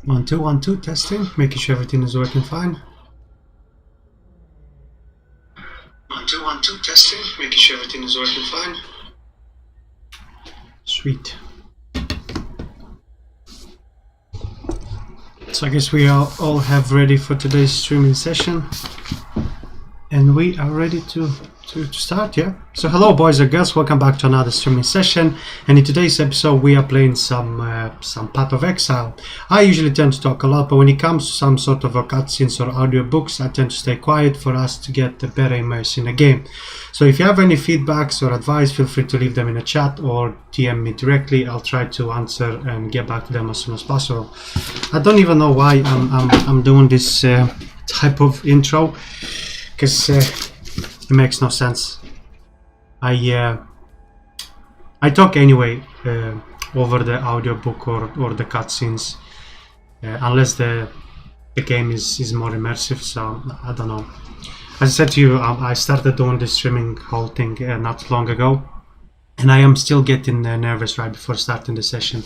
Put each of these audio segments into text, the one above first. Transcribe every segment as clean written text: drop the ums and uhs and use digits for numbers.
1 2 testing, making sure everything is working fine. 1 2 testing, making sure everything is working fine. Sweet. So I guess we are all have ready for today's streaming session, and we are ready to start. Yeah. So hello, boys and girls. Welcome back to another streaming session. And in today's episode, we are playing some Path of Exile. I usually tend to talk a lot, but when it comes to some sort of a cutscenes or audiobooks, I tend to stay quiet for us to get a better immersion in the game. So if you have any feedbacks or advice, feel free to leave them in the chat or DM me directly. I'll try to answer and get back to them as soon as possible. I don't even know why I'm doing this type of intro, because it makes no sense. I talk anyway over the audiobook or the cutscenes, unless the game is more immersive. So I don't know. As I said to you, I started doing this streaming whole thing not long ago, and I am still getting nervous right before starting the session.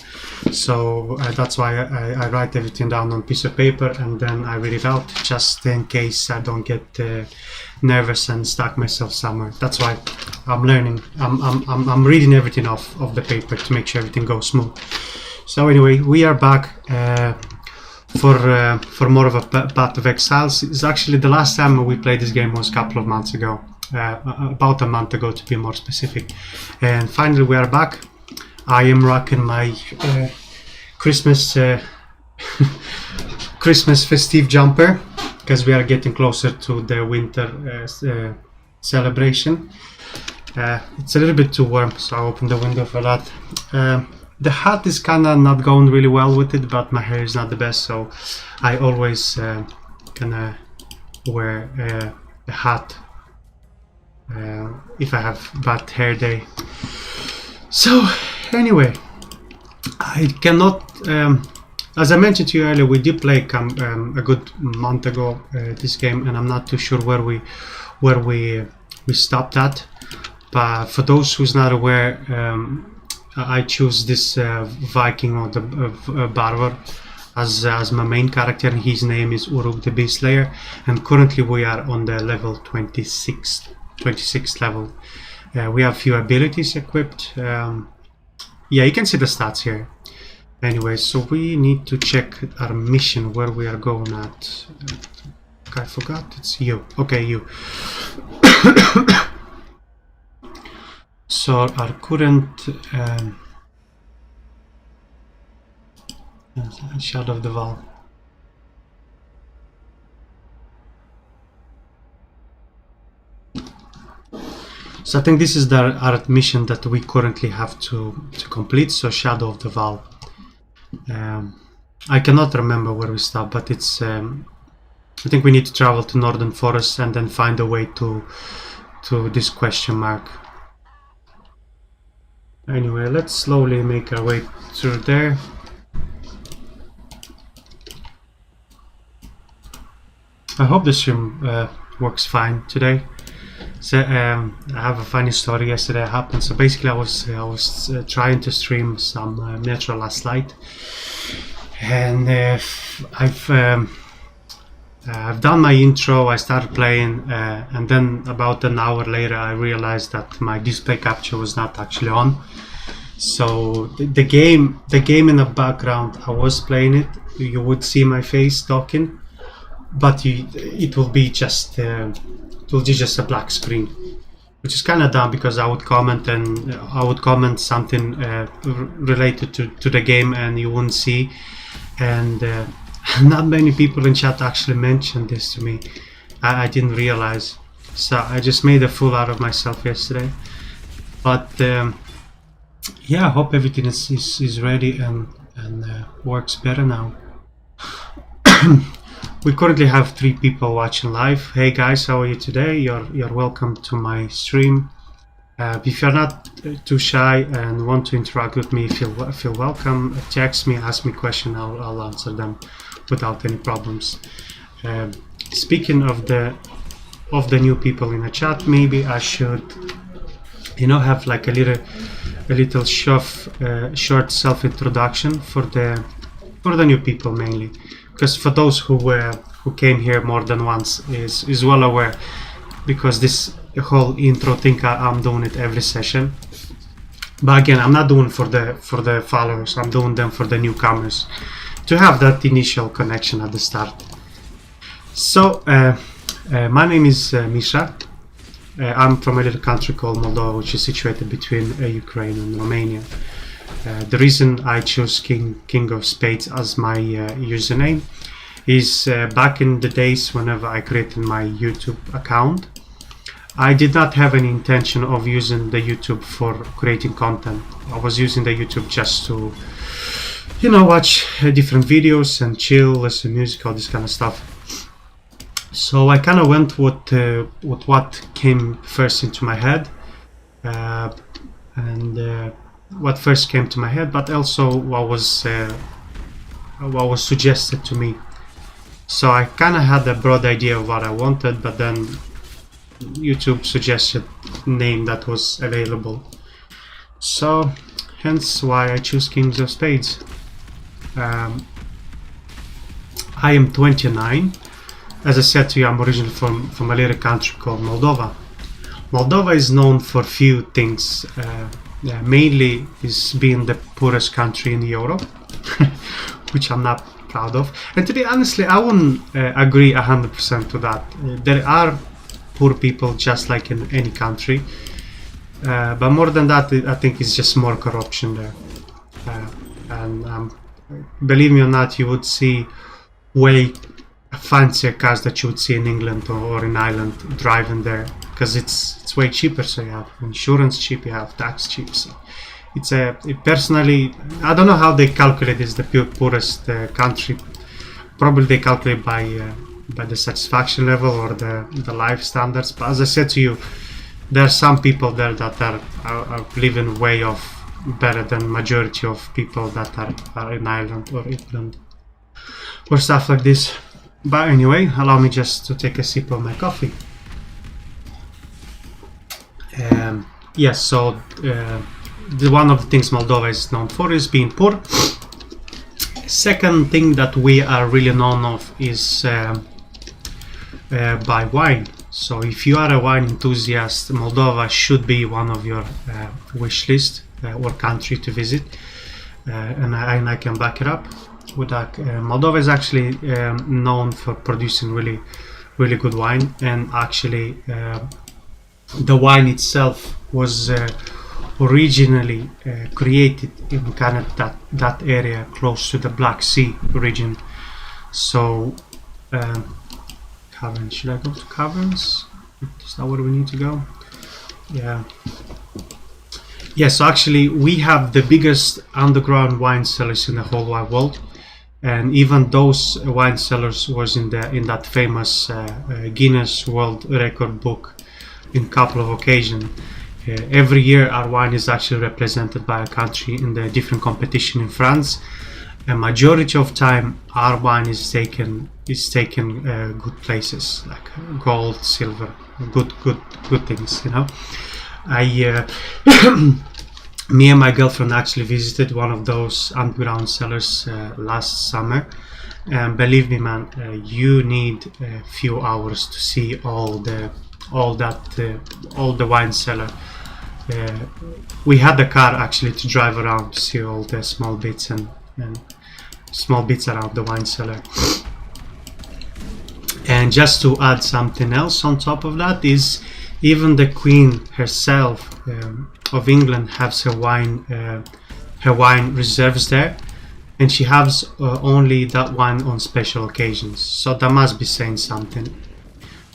So that's why I write everything down on a piece of paper and then I read it out, just in case I don't get nervous and stuck myself somewhere. That's why I'm learning. I'm reading everything off of the paper to make sure everything goes smooth. So anyway, we are back for more of a Path of Exile. It's actually the last time we played this game was a couple of months ago. About a month ago to be more specific, and finally we are back. I am rocking my Christmas Christmas festive jumper because we are getting closer to the winter celebration. It's a little bit too warm, so I opened the window for that. The hat is kind of not going really well with it, but my hair is not the best, so I always gonna wear a hat if I have bad hair day. So anyway, I cannot as I mentioned to you earlier, we did play a good month ago this game, and I'm not too sure where we stopped at. But for those who's not aware, I choose this Viking or the Barbar as my main character, and his name is Uruk the Beast Slayer, and currently we are on the level 26th level. We have few abilities equipped. Yeah, you can see the stats here. Anyway, so we need to check our mission, where we are going at. I forgot, it's you. Okay, you. So our current Shadow of the Val. So I think this is our mission that we currently have to complete. So Shadow of the Val. I cannot remember where we stopped, but it's I think we need to travel to Northern Forest and then find a way to this question mark. Anyway, let's slowly make our way through there. I hope the stream works fine today. So I have a funny story yesterday happened. So basically, I was trying to stream some Metro last night, and I've done my intro. I started playing, and then about an hour later, I realized that my display capture was not actually on. So the game in the background, I was playing it. You would see my face talking, but it will be just. It will be just a black screen, which is kind of dumb because I would comment something related to the game and you wouldn't see, and not many people in chat actually mentioned this to me. I didn't realize, so I just made a fool out of myself yesterday. But yeah, I hope everything is ready and works better now. We currently have 3 people watching live. Hey guys, how are you today? You're welcome to my stream. If you're not too shy and want to interact with me, feel welcome. Text me, ask me questions. I'll answer them without any problems. Speaking of the new people in the chat, maybe I should, have like a little short self-introduction for the for the new people mainly, because for those who came here more than once is well aware, because this whole intro thing, I'm doing it every session. But again, I'm not doing for the followers. I'm doing them for the newcomers, to have that initial connection at the start. So my name is Misha. I'm from a little country called Moldova, which is situated between Ukraine and Romania. The reason I chose King of Spades as my username is back in the days whenever I created my YouTube account, I did not have any intention of using the YouTube for creating content. I was using the YouTube just to, watch different videos and chill, listen to music, all this kind of stuff. So I kind of went with what came first into my head, and what first came to my head, but also what was suggested to me. So I kind of had a broad idea of what I wanted, but then YouTube suggested name that was available. So hence why I choose Kings of Spades. I am 29. As I said to you, I'm originally from a little country called Moldova. Moldova is known for few things. Mainly is being the poorest country in Europe, which I'm not proud of. And to be honestly, I wouldn't agree 100% to that. There are poor people just like in any country, but more than that, I think it's just more corruption there. And believe me or not, you would see way fancier cars that you would see in England or in Ireland driving there, because it's way cheaper. So you have insurance cheap, you have tax cheap. So personally, I don't know how they calculate this, the poorest country. Probably they calculate by the satisfaction level or the life standards. But as I said to you, there are some people there that are living way off better than majority of people that are in Ireland or England or stuff like this. But anyway, allow me just to take a sip of my coffee. Yes, so one of the things Moldova is known for is being poor. Second thing that we are really known of is by wine. So if you are a wine enthusiast, Moldova should be one of your wish list or country to visit, and I can back it up with that. Moldova is actually known for producing really, really good wine, and actually the wine itself was originally created in kind of that area close to the Black Sea region. So Caverns, should I go to Caverns? Is that where we need to go? Yeah. Yeah, so actually we have the biggest underground wine cellars in the whole wide world, and even those wine cellars was in that famous Guinness World Record book in a couple of occasions. Every year our wine is actually represented by a country in the different competition in France. A majority of time our wine is taken good places like gold, silver, good things, Me and my girlfriend actually visited one of those underground cellars last summer, and believe me, man, you need a few hours to see all the wine cellar. We had the car actually to drive around to see all the small bits and small bits around the wine cellar. And just to add something else on top of that is even the Queen herself of England has her wine reserves there, and she has only that wine on special occasions. So that must be saying something.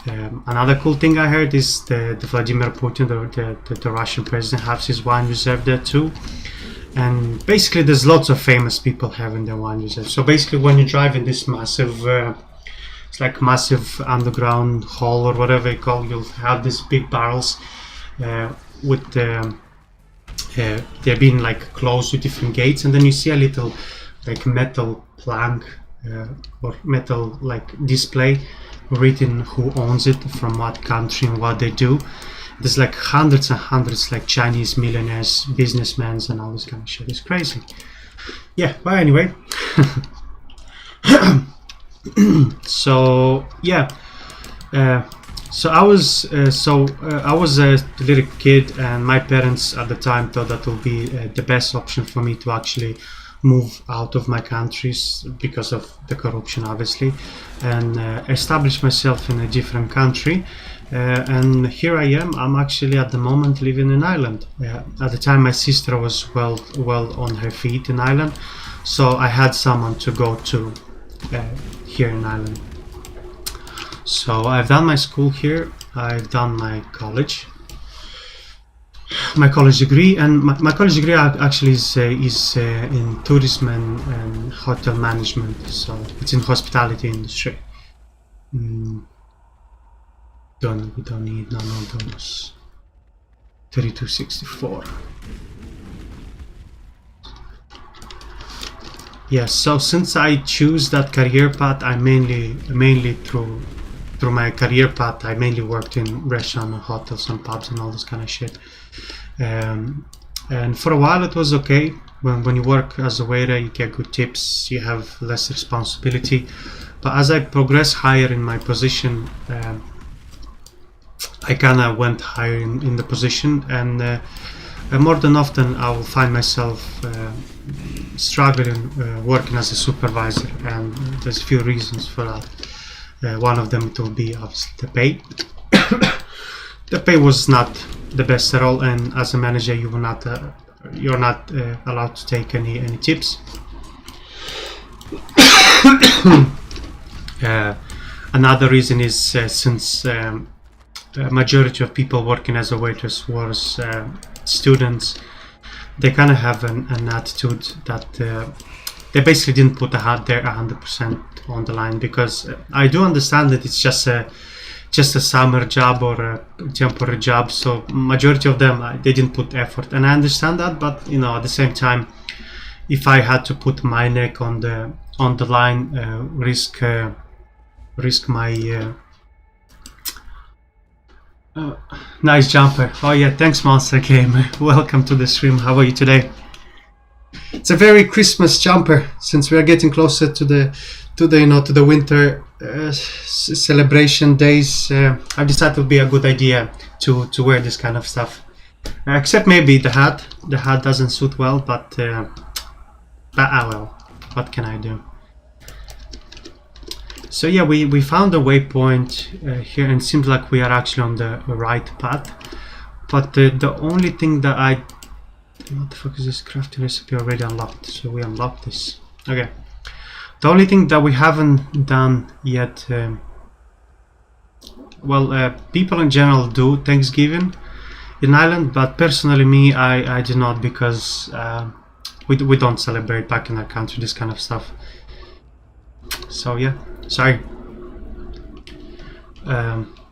Another cool thing I heard is the Vladimir Putin, the Russian president, has his wine reserve there too. And basically there's lots of famous people having their wine reserve. So basically when you drive in this massive it's like massive underground hall or whatever you call, you'll have these big barrels with they're being like closed to different gates, and then you see a little like metal plank or metal like display written who owns it, from what country and what they do. There's like hundreds and hundreds like Chinese millionaires, businessmen and all this kind of shit. It's crazy. Yeah, but anyway So yeah, uh, I was a little kid, and my parents at the time thought that would be the best option for me to actually move out of my countries because of the corruption, obviously, and establish myself in a different country. And here I am. I'm actually at the moment living in Ireland. At the time, my sister was well on her feet in Ireland, so I had someone to go to uh, here in Ireland. So I've done my school here. I've done my college degree, and my college degree actually is in tourism and hotel management. So it's in hospitality industry. Mm, we don't need none of those. 3264. Yes. So since I choose that career path, I mainly through my career path, I mainly worked in restaurants and hotels and pubs and all this kind of shit. And for a while it was okay. When you work as a waiter, you get good tips, you have less responsibility. But as I progress higher in my position, I kind of went higher in the position, and more than often I will find myself struggling working as a supervisor, and there's a few reasons for that. One of them will be obviously the pay. The pay was not the best at all, and as a manager, you're not allowed to take any tips. Another reason is since majority of people working as a waitress was students, they kind of have an attitude that they basically didn't put their 100% on the line, because I do understand that it's just a summer job or a temporary job, so majority of them they didn't put effort, and I understand that. But at the same time, if I had to put my neck on the line, risk my nice jumper. Oh yeah, thanks Monster Game. Welcome to the stream. How are you today? It's a very Christmas jumper, since we are getting closer to the winter celebration days. I decided it would be a good idea to wear this kind of stuff. Except maybe the hat. The hat doesn't suit well, but well, what can I do? So yeah, we found a waypoint here, and it seems like we are actually on the right path. But the only thing that what the fuck is this? Crafting recipe already unlocked, so we unlocked this. Okay. The only thing that we haven't done yet, people in general do Thanksgiving in Ireland, but personally me, I do not, because we don't celebrate back in our country this kind of stuff. So yeah, sorry.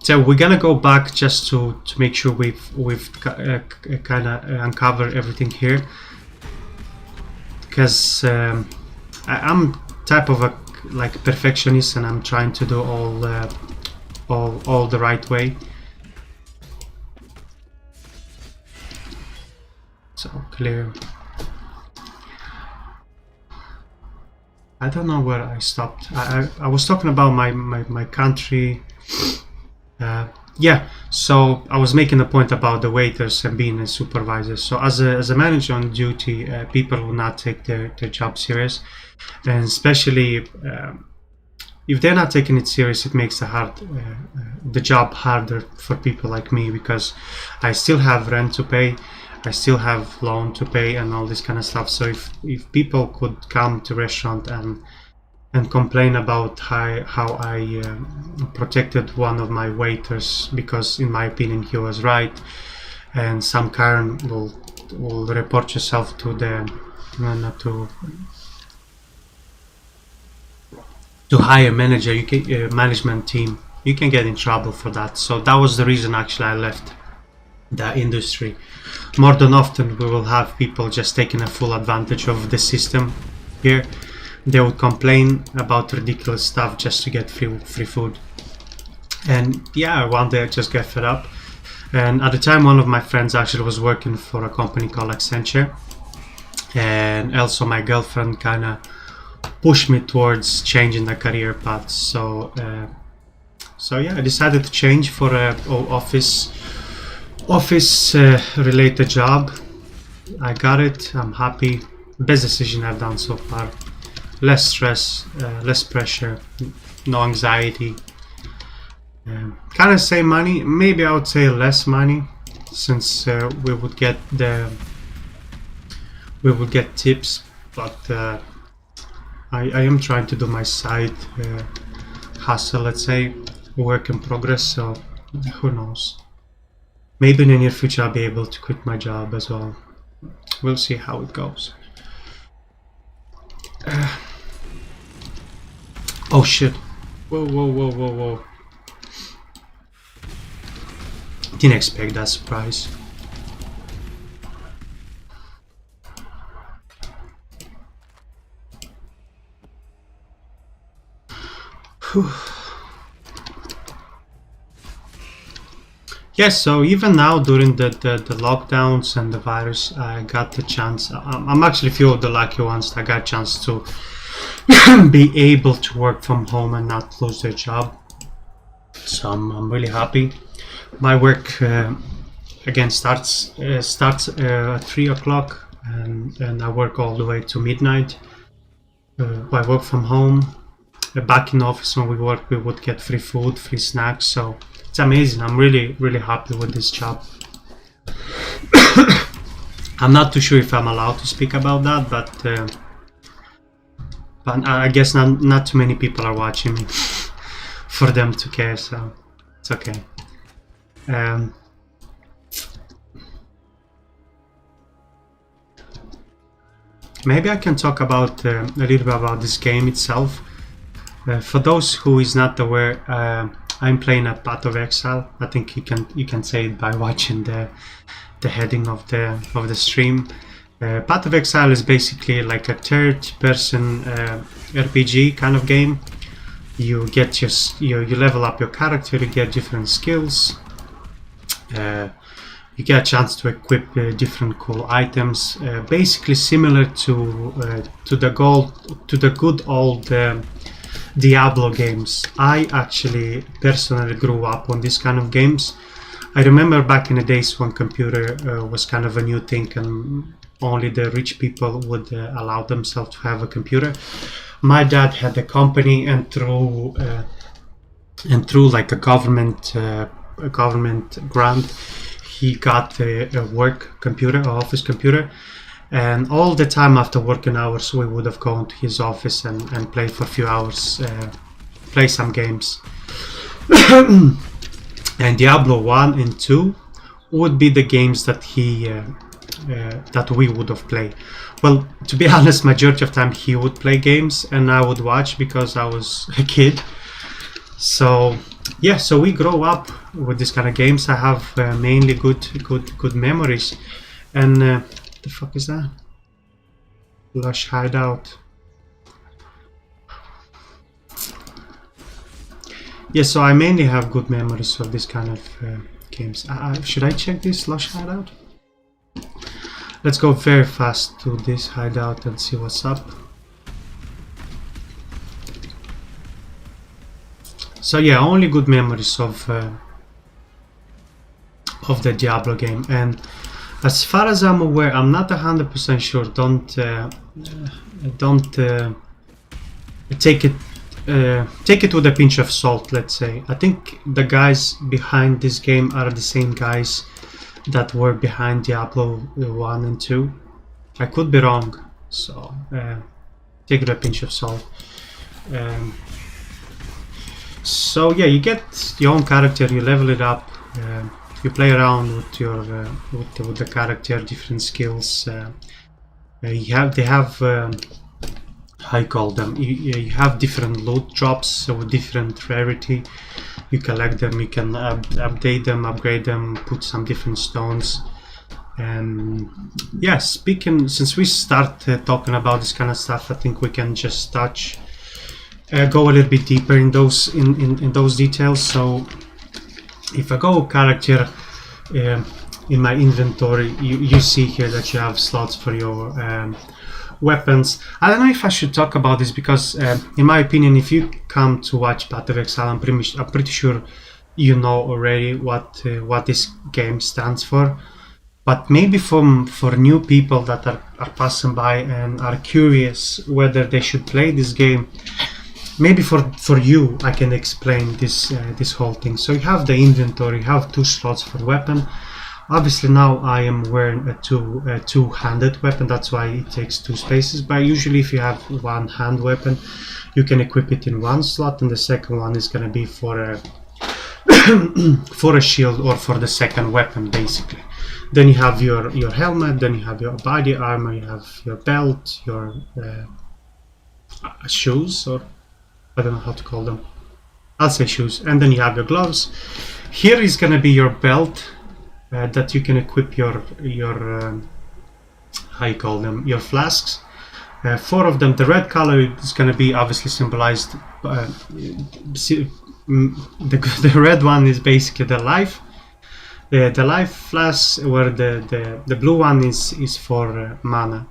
So we're gonna go back just to make sure we've kind of uncovered everything here, because I'm type of a perfectionist, and I'm trying to do all the right way. So clear. I don't know where I stopped. I was talking about my country. Yeah, so I was making a point about the waiters and being a supervisor. So as a manager on duty, people will not take their job serious, and especially if they're not taking it serious, it makes the job harder for people like me, because I still have rent to pay, I still have loan to pay, and all this kind of stuff. So if people could come to restaurant and complain about how I protected one of my waiters, because in my opinion he was right, and some Karen will report yourself to the to hire manager, management team, you can get in trouble for that. So that was the reason actually I left the industry. More than often we will have people just taking a full advantage of the system here. They would complain about ridiculous stuff just to get free food, and yeah, one day I just get fed up. And at the time, one of my friends actually was working for a company called Accenture, and also my girlfriend kind of push me towards changing the career path. So yeah, I decided to change for a office related job. I got it. I'm happy. Best decision I've done so far. Less stress, less pressure, no anxiety. Kind of same money. Maybe I would say less money, since we would get tips. But I am trying to do my side hustle, let's say, work in progress. So who knows? Maybe in the near future I'll be able to quit my job as well. We'll see how it goes. Oh shit. Whoa. Didn't expect that surprise. Whew. Yes, so even now during the lockdowns and the virus, I got the chance. I'm actually a few of the lucky ones that got a chance to be able to work from home and not lose their job. So I'm really happy. My work again starts at 3 o'clock, and I work all the way to midnight. I work from home. Back in the office when we work, we would get free food, free snacks. So it's amazing. I'm really happy with this job. I'm not too sure if I'm allowed to speak about that, but I guess not too many people are watching me for them to care, so it's okay. Maybe I can talk about a little bit about this game itself. For those who is not aware, I'm playing a Path of Exile. I think you can say it by watching the heading of the stream. Path of Exile is basically like a third-person RPG kind of game. You get you level up your character, you get different skills. You get a chance to equip different cool items. Basically similar to the good old Diablo games. I actually personally grew up on these kind of games. I remember back in the days when computer was kind of a new thing and only the rich people would allow themselves to have a computer. My dad had a company, and through like a government grant, he got a work computer, an office computer. And all the time after working hours, we would have gone to his office and played for a few hours, play some games. And Diablo 1 and 2 would be the games that that we would have played. Well, to be honest, majority of time he would play games and I would watch because I was a kid. So yeah, so we grow up with this kind of games. I have mainly good memories. And the fuck is that? Lush hideout. Yeah, so I mainly have good memories of this kind of games. Should I check this Lush hideout? Let's go very fast to this hideout and see what's up. So yeah, only good memories of the Diablo game. And as far as I'm aware, I'm not 100% sure. Don't take it with a pinch of salt, let's say. I think the guys behind this game are the same guys that were behind Diablo 1 and 2. I could be wrong, so take it with a pinch of salt. So yeah, you get your own character, you level it up, you play around with your with the character, different skills. They have how you call them? You have different loot drops with different rarity. You collect them, you can update them, upgrade them, put some different stones. And yeah, since we start talking about this kind of stuff, I think we can just go a little bit deeper in those those details. So if I go character in my inventory, you see here that you have slots for your weapons. I don't know if I should talk about this because, in my opinion, if you come to watch Path of Exile, I'm pretty sure you know already what this game stands for. But maybe for new people that are passing by and are curious whether they should play this game, maybe for you I can explain this whole thing. So you have the inventory, you have 2 slots for weapon. Obviously now I am wearing a two-handed weapon, that's why it takes 2 spaces, but usually if you have one-hand weapon you can equip it in 1 slot, and the second one is going to be for a for a shield or for the second weapon basically. Then you have your helmet, then you have your body armor, you have your belt, your shoes, or I don't know how to call them, I'll say shoes, and then you have your gloves. Here is going to be your belt that you can equip your how you call them, your flasks. 4 of them. The red color is going to be obviously symbolized. The red one is basically the life. The life flask, where the blue one is for mana.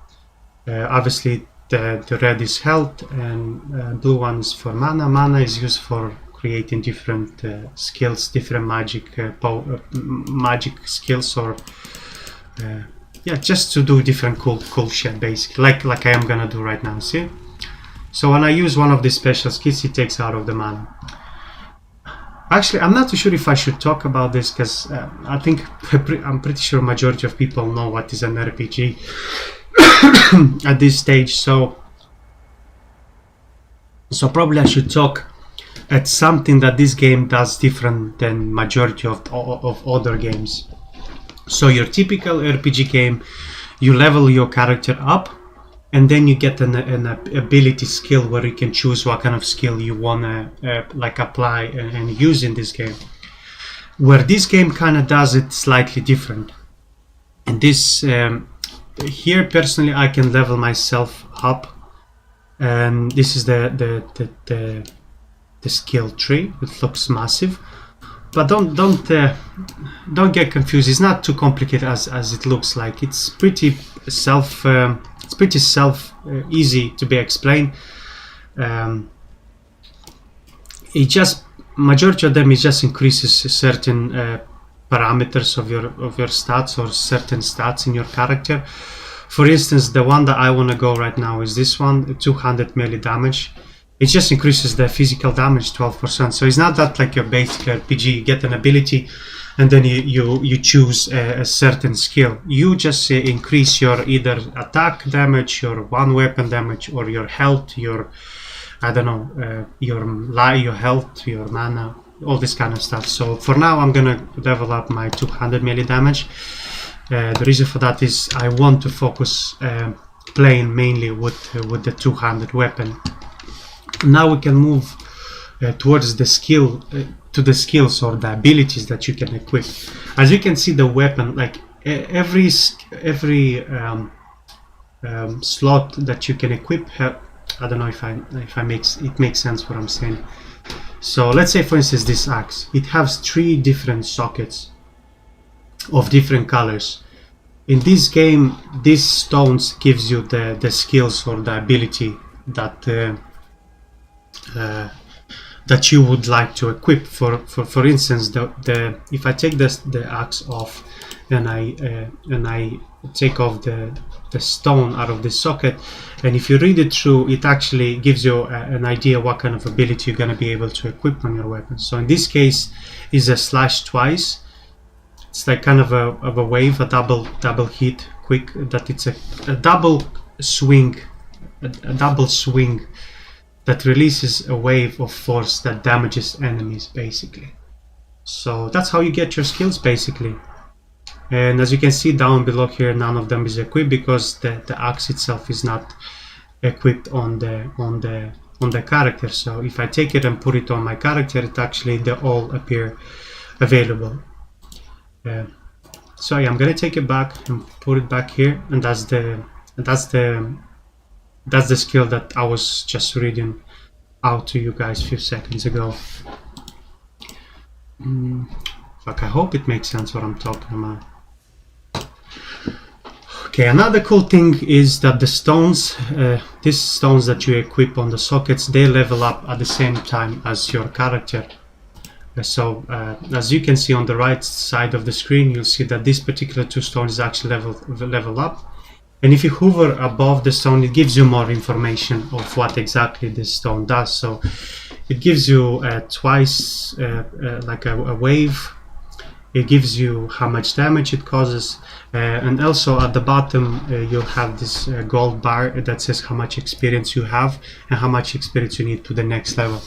Obviously the red is health, and blue one is for mana. Mana is used for creating different skills, different magic skills, or yeah, just to do different cool shit basically, like I am gonna do right now. See, so when I use one of these special skills, it takes out of the mana. Actually, I'm not too sure if I should talk about this because I'm pretty sure majority of people know what is an RPG at this stage. So probably I should talk at something that this game does different than majority of other games. So your typical RPG game, you level your character up, and then you get an ability skill where you can choose what kind of skill you wanna like apply and use in this game. Where this game kind of does it slightly different. And this here personally I can level myself up, and this is the skill tree. It looks massive, but don't get confused. It's not too complicated as it looks like. It's pretty easy to be explained. It just, majority of them, it just increases certain parameters of your stats, or certain stats in your character. For instance, the one that I want to go right now is this one, 200 melee damage. It just increases the physical damage 12%. So it's not that like your basic RPG, you get an ability and then you choose a certain skill. You just increase your either attack damage, your one weapon damage, or your health, your, I don't know, your health, your mana, all this kind of stuff. So for now I'm gonna level up my 200 melee damage. The reason for that is I want to focus playing mainly with the 200 weapon. Now we can move towards the skill, to the skills or the abilities that you can equip. As you can see, the weapon, like every slot that you can equip, I don't know if it makes sense what I'm saying. So let's say for instance this axe, it has 3 different sockets of different colors. In this game, these stones gives you the skills or the ability that that you would like to equip. For instance, if I take the axe off and I take off the stone out of the socket, and if you read it through, it actually gives you an idea what kind of ability you're going to be able to equip on your weapon. So in this case is a slash twice. It's like kind of a wave, a double hit quick, that it's a double swing, a double swing that releases a wave of force that damages enemies basically. So that's how you get your skills basically. And as you can see down below here, none of them is equipped because the axe itself is not equipped on the character. So if I take it and put it on my character, it actually, they all appear available. So yeah, I'm gonna take it back and put it back here, and that's the skill that I was just reading out to you guys a few seconds ago. Fuck, I hope it makes sense what I'm talking about. Okay, another cool thing is that the stones, these stones that you equip on the sockets, they level up at the same time as your character. So as you can see on the right side of the screen, you'll see that this particular 2 stones is actually level up. And if you hover above the stone, it gives you more information of what exactly this stone does. So it gives you twice like a wave. It gives you how much damage it causes, and also at the bottom you'll have this gold bar that says how much experience you have and how much experience you need to the next level.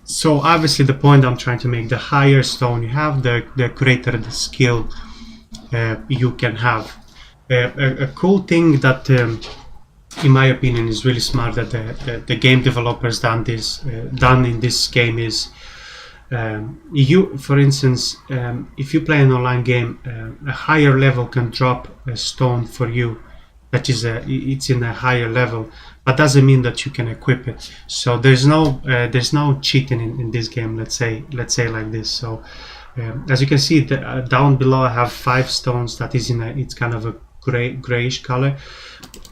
So obviously the point I'm trying to make, the higher stone you have, the greater the skill you can have. A cool thing that in my opinion is really smart that the game developers done in this game is you, for instance, if you play an online game, a higher level can drop a stone for you that is it's in a higher level, but doesn't mean that you can equip it. So there's no cheating in this game. Let's say like this. So as you can see down below, I have 5 stones that is it's kind of a grayish color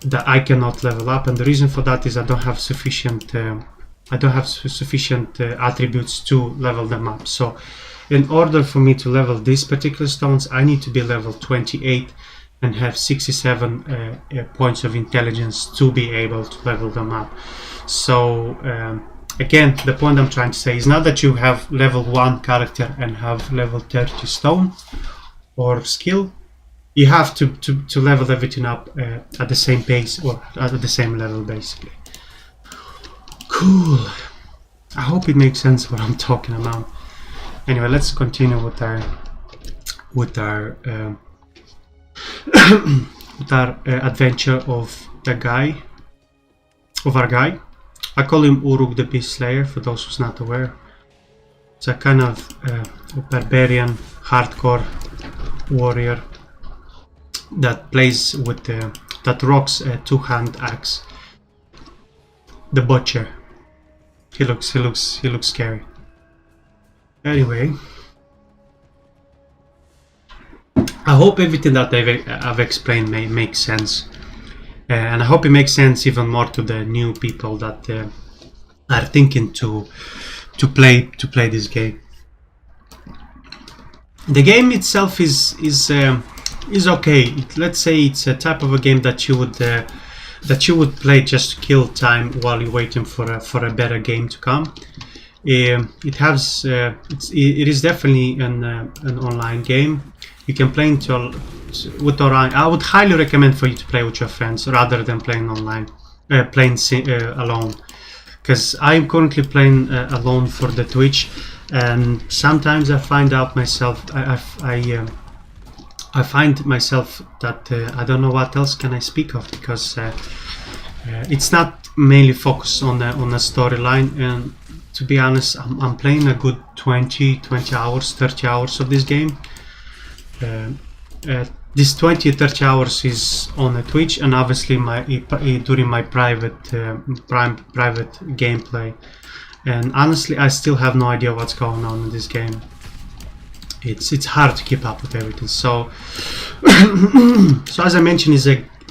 that I cannot level up, and the reason for that is I don't have sufficient attributes to level them up. So in order for me to level these particular stones, I need to be level 28 and have 67 points of intelligence to be able to level them up. So again, the point I'm trying to say is not that you have level 1 character and have level 30 stone or skill. You have to level everything up at the same pace or at the same level, basically. Cool. I hope it makes sense what I'm talking about. Anyway, let's continue with our adventure of our guy. I call him Uruk the Beast Slayer, for those who's not aware. It's a kind of a barbarian, hardcore warrior that plays with that rocks a 2-hand axe. The butcher. He looks scary. Anyway, I hope everything that I've explained makes sense, and I hope it makes sense even more to the new people that are thinking to play this game. The game itself is okay. Let's say it's a type of a game that you would play just to kill time while you're waiting for a better game to come. It is definitely an online game. You can play with online. I would highly recommend for you to play with your friends rather than playing online, alone. Because I'm currently playing alone for the Twitch, and sometimes I find out myself. I find myself that I don't know what else can I speak of, because it's not mainly focused on a storyline, and to be honest, I'm playing a good 20 hours, 30 hours of this game. This 20-30 hours is on a Twitch, and obviously during my private gameplay. And honestly, I still have no idea what's going on in this game. It's hard to keep up with everything. So, so as I mentioned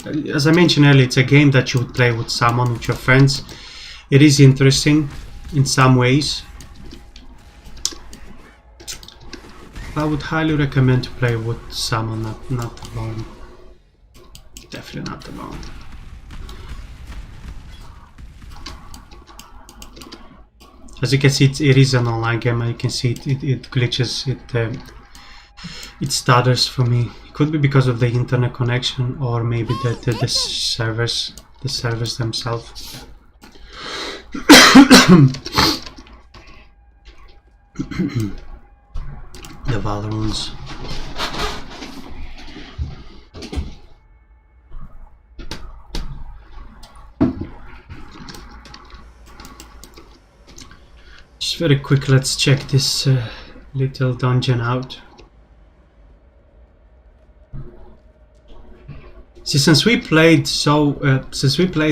earlier, it's a game that you would play with someone, with your friends. It is interesting in some ways. I would highly recommend to play with someone, not alone. Definitely not alone. As you can see, it is an online game. You can see it glitches, it stutters for me. It could be because of the internet connection, or maybe the servers themselves. The Valorants. Just very quick, let's check this little dungeon out. See, since we played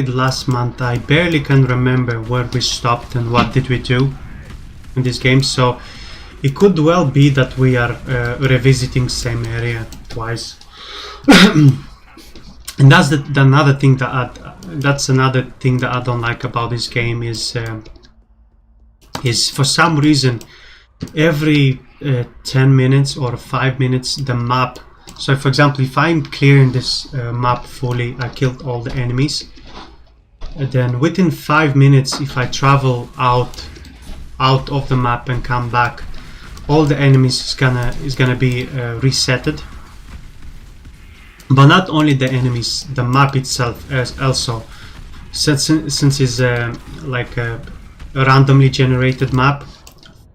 last month, I barely can remember where we stopped and what did we do in this game. So it could well be that we are revisiting same area twice. And that's the another thing that's another thing that I don't like about this game is for some reason every 10 minutes or 5 minutes the map. So for example, if I'm clearing this map fully, I killed all the enemies, then within 5 minutes, if I travel out of the map and come back, all the enemies is gonna be resetted. But not only the enemies, the map itself also, since it's like a randomly generated map.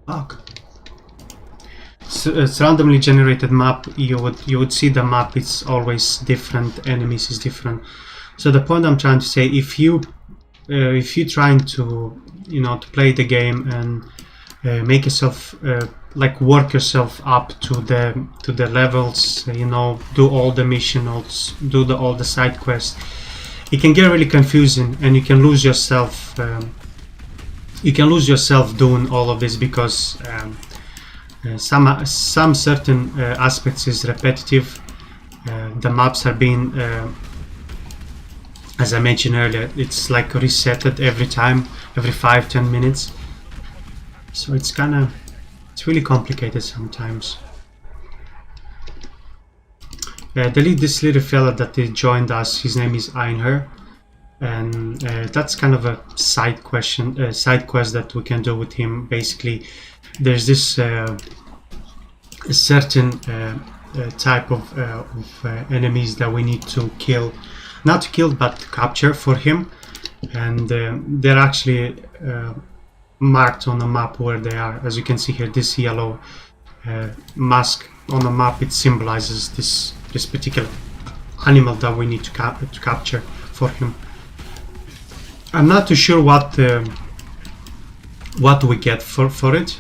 Fuck. So it's randomly generated map. You would see the map. It's always different. Enemies is different. So the point I'm trying to say, if you're trying to to play the game and make yourself like work yourself up to the levels, do all the missions, do all the side quests, it can get really confusing and you can lose yourself. You can lose yourself doing all of this because some certain aspects is repetitive. The maps are being, as I mentioned earlier, it's like resetted every time, every 5-10 minutes. So it's really complicated sometimes. This little fella that joined us, his name is Einher, and that's kind of a side quest that we can do with him. Basically, there's this a certain type of enemies that we need to kill, not to kill but to capture for him, and they're actually marked on the map where they are. As you can see here, this yellow mask on the map, it symbolizes this particular animal that we need to capture for him. I'm not too sure what we get for it.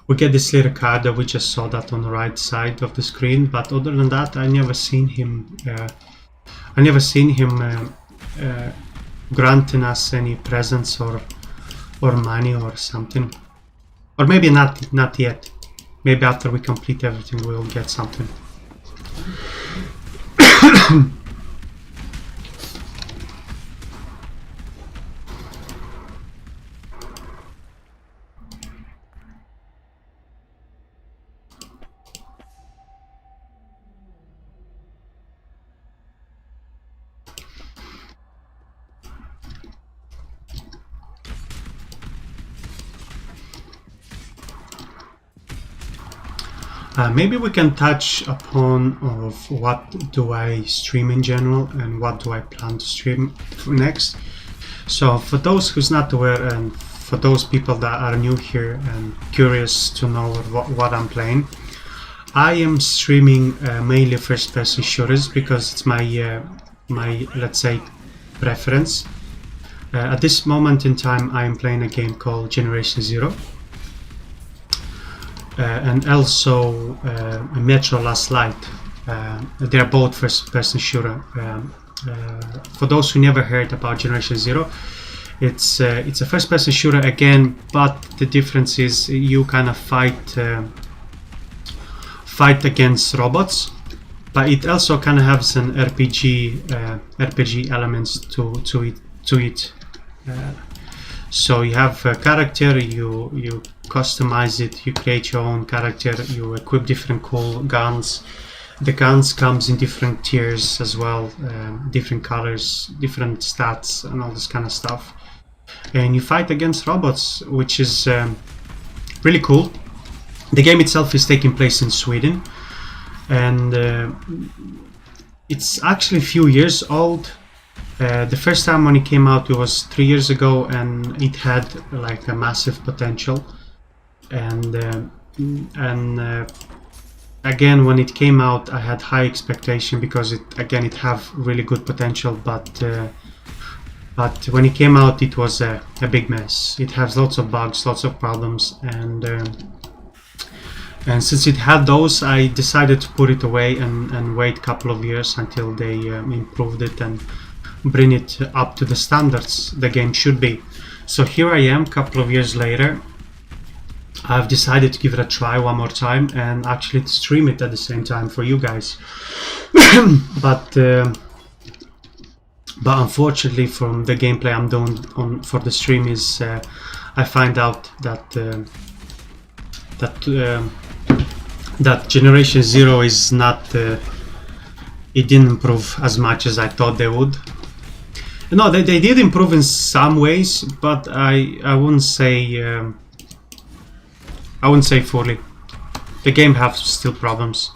We get this little card that we just saw that on the right side of the screen, but other than that, I never seen him granting us any presents or money or something. Or maybe not yet. Maybe after we complete everything we'll get something. Maybe we can touch upon of what do I stream in general and what do I plan to stream next. So for those who's not aware and for those people that are new here and curious to know what I'm playing, I am streaming mainly first-person shooters because it's my let's say preference. At this moment in time, I am playing a game called Generation Zero. And also Metro Last Light. They are both first-person shooter. For those who never heard about Generation Zero, it's a first-person shooter again, but the difference is you kind of fight against robots, but it also kind of has an RPG elements to it. So you have a character, you customize it, you create your own character, you equip different cool guns. The guns comes in different tiers as well, different colors, different stats and all this kind of stuff. And you fight against robots, which is really cool. The game itself is taking place in Sweden, and it's actually a few years old. The first time when it came out, it was 3 years ago, and it had like a massive potential. And again, when it came out, I had high expectation because it have really good potential. But when it came out, it was a big mess. It has lots of bugs, lots of problems, and since it had those, I decided to put it away and wait a couple of years until they improved it and bring it up to the standards the game should be. So here I am, a couple of years later. I've decided to give it a try one more time and actually to stream it at the same time for you guys. But But unfortunately, from the gameplay I'm doing for the stream, is I find out that that Generation Zero is not. It didn't improve as much as I thought they would. No, they did improve in some ways, but I wouldn't say fully. The game has still problems.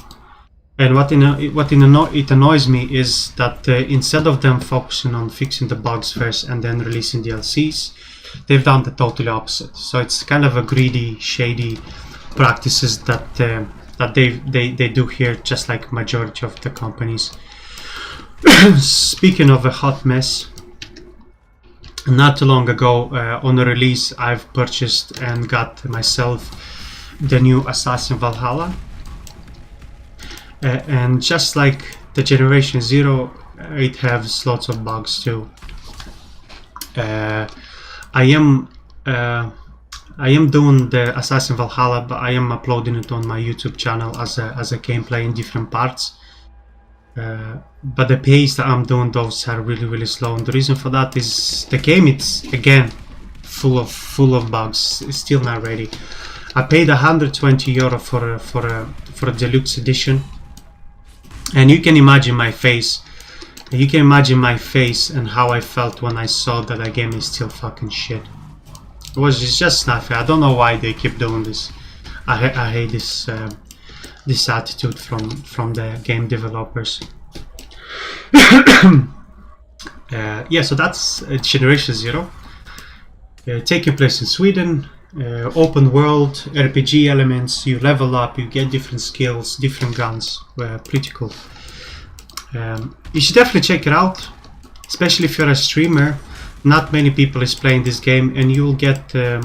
And what it annoys me is that instead of them focusing on fixing the bugs first and then releasing DLCs, they've done the totally opposite. So it's kind of a greedy, shady practices that they do here, just like majority of the companies. Speaking of a hot mess, not too long ago on a release, I've purchased and got myself the new Assassin Valhalla. And just like the Generation Zero, it has lots of bugs too. I am doing the Assassin Valhalla, but I am uploading it on my YouTube channel as a gameplay in different parts. But the pace that I'm doing those are really slow, and the reason for that is the game, it's again full of bugs. It's still not ready. I paid €120 for a deluxe edition. And you can imagine my face. You can imagine my face and how I felt when I saw that the game is still fucking shit. It's just not fair. I don't know why they keep doing this. I hate this this attitude from the game developers. Yeah, so that's Generation Zero. Taking place in Sweden. Open world, RPG elements, you level up, you get different skills, different guns. Pretty cool. You should definitely check it out, especially if you're a streamer. Not many people is playing this game, and you'll get a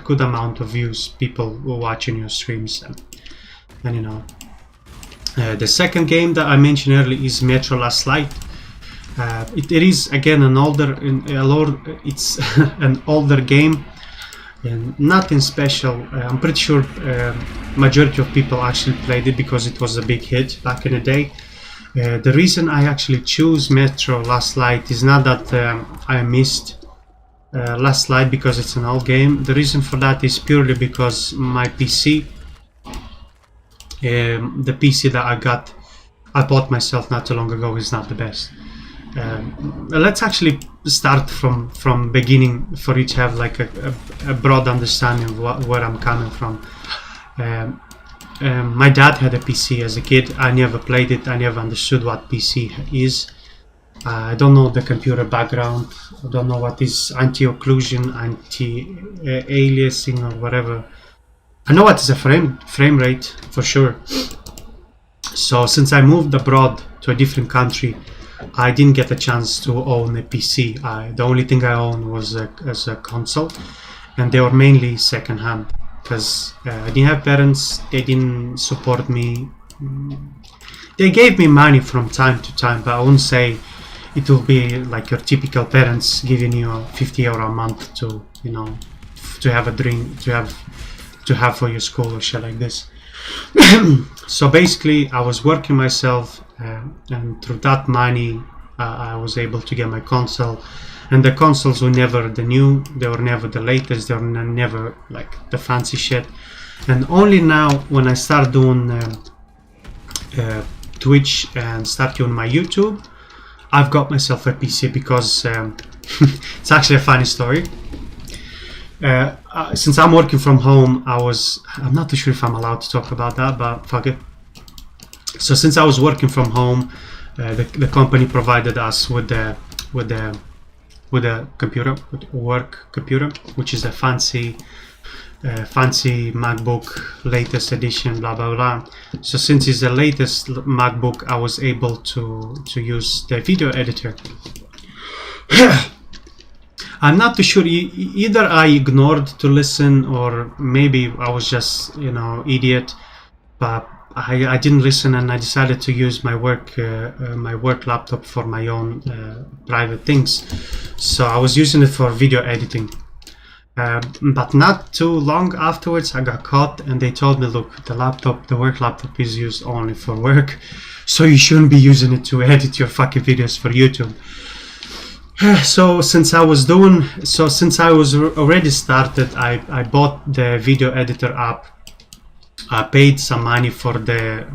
good amount of views, people who are watching your streams, and you know. The second game that I mentioned earlier is Metro Last Light. It is again it's an older game. And nothing special. I'm pretty sure majority of people actually played it because it was a big hit back in the day. The reason I actually choose Metro Last Light is not that I missed Last Light because it's an old game. The reason for that is purely because my PC, the PC that I bought myself not too long ago, is not the best. Let's actually start from beginning for you to have like a broad understanding of where I'm coming from. My dad had a PC as a kid. I never played it. I never understood what PC is. I don't know the computer background. I don't know what is anti-occlusion, anti-aliasing or whatever. I know what is a frame rate for sure. So since I moved abroad to a different country, I didn't get a chance to own a PC. The only thing I owned was a console, and they were mainly second-hand because I didn't have parents. They didn't support me. They gave me money from time to time, but I wouldn't say it will be like your typical parents giving you €50 a month to, you know, to have a drink, to have for your school or shit like this. So basically, I was working myself. And through that money, I was able to get my console. And the consoles were never the new, they were never the latest, they were never like the fancy shit. And only now, when I start doing Twitch and start doing my YouTube, I've got myself a PC because it's actually a funny story. Since I'm working from home, I'm not too sure if I'm allowed to talk about that, but fuck it. So since I was working from home, the company provided us with a computer, with work computer, which is a fancy MacBook, latest edition, blah blah blah. So since it's the latest MacBook, I was able to use the video editor. I'm not too sure. Either I ignored to listen, or maybe I was just, you know, idiot. But I didn't listen, and I decided to use my work laptop for my own private things. So I was using it for video editing. But not too long afterwards, I got caught, and they told me, look, the work laptop is used only for work. So you shouldn't be using it to edit your fucking videos for YouTube. So since I was already started, I bought the video editor app. I paid some money for the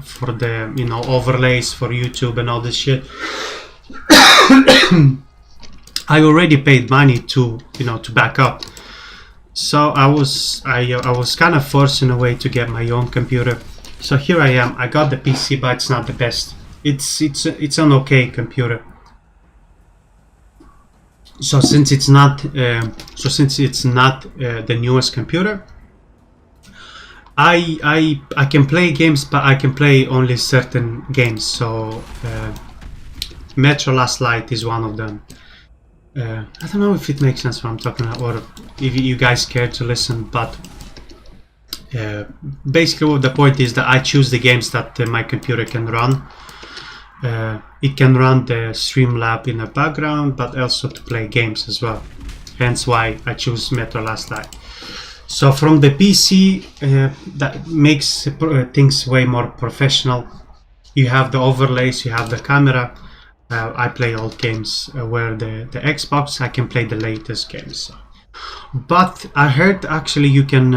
overlays for YouTube and all this shit. I already paid money to back up. So I was kind of forced in a way to get my own computer. So here I am. I got the PC, but it's not the best. It's an okay computer. So since it's not the newest computer, I can play games, but I can play only certain games. So Metro Last Light is one of them. I don't know if it makes sense what I'm talking about, or if you guys care to listen, but basically what the point is that I choose the games that my computer can run. It can run the Streamlab in the background, but also to play games as well. Hence why I choose Metro Last Light. So from the PC, that makes things way more professional. You have the overlays, you have the camera. I play old games, where the Xbox I can play the latest games. But I heard actually you can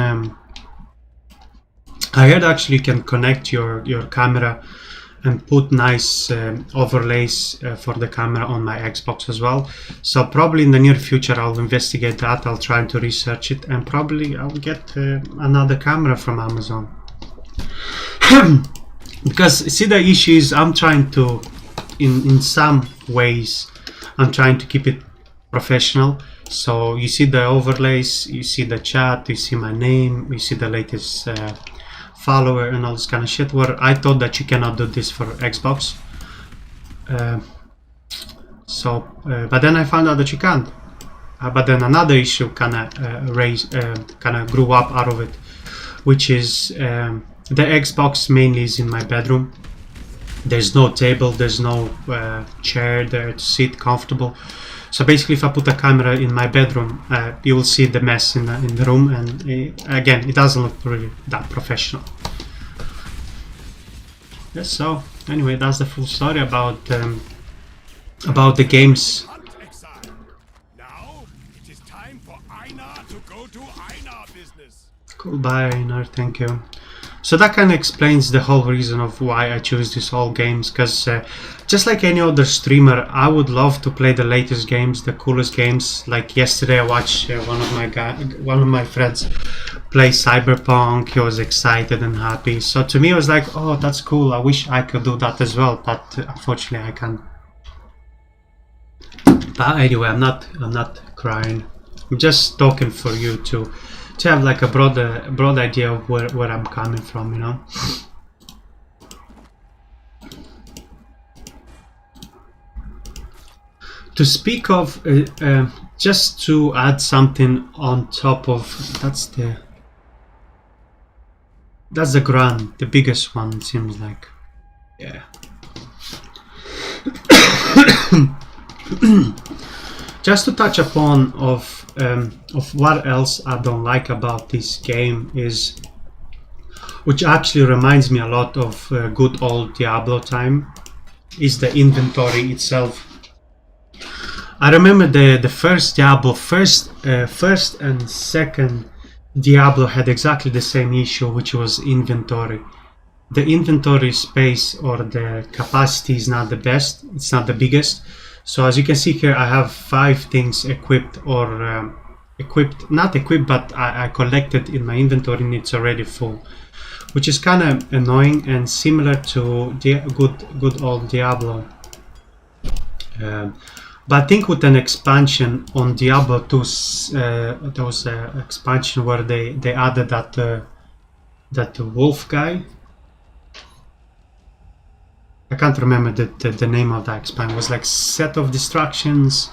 connect your camera and put nice overlays for the camera on my Xbox as well. So probably in the near future I'll investigate that. I'll try to research it, and probably I'll get another camera from Amazon. Because see, the issue is I'm trying to, in some ways, I'm trying to keep it professional. So you see the overlays, you see the chat, you see my name, you see the latest follower and all this kind of shit, where I thought that you cannot do this for Xbox. But then I found out that you can't. But then another issue kind of grew up out of it, which is the Xbox mainly is in my bedroom. There's no table, there's no chair there to sit comfortable. So basically, if I put a camera in my bedroom, you will see the mess in the room, and again, it doesn't look really that professional. Yes. So anyway, that's the full story about the games. Now it is time for Einar to go to Einar business. Cool, bye Einar, thank you. So that kind of explains the whole reason of why I choose these old games, because just like any other streamer, I would love to play the latest games, the coolest games. Like yesterday I watched one of my friends play Cyberpunk. He was excited and happy. So to me it was like, oh, that's cool, I wish I could do that as well, but unfortunately I can't. But anyway, I'm not crying. I'm just talking for you to have like a broad idea of where I'm coming from, you know. To speak of, just to add something on top of, that's the Grand, the biggest one, it seems like. Yeah. Just to touch upon of what else I don't like about this game is, which actually reminds me a lot of good old Diablo time, is the inventory itself. I remember the first Diablo, first and second Diablo had exactly the same issue, which was inventory. The inventory space or the capacity is not the best, it's not the biggest. So as you can see here, I have 5 things equipped, or not equipped, but I collected in my inventory, and it's already full, which is kind of annoying and similar to the good old Diablo. But I think with an expansion on Diablo 2, there was an expansion where they added that wolf guy. I can't remember the name of that expansion. It was like set of distractions,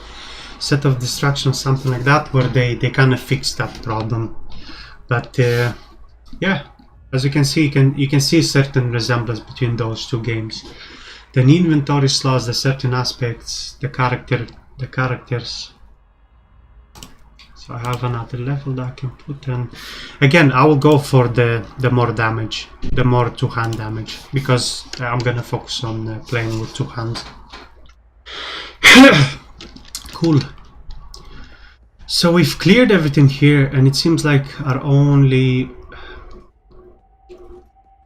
something like that, where they kind of fixed that problem. But yeah, as you can see, you can see certain resemblance between those two games. The inventory slots, the certain aspects, the characters. As So I have another level that I can put in. Again, I will go for the more damage, the more two-hand damage, because I'm gonna focus on playing with two hands. Cool. So we've cleared everything here, and it seems like our only... I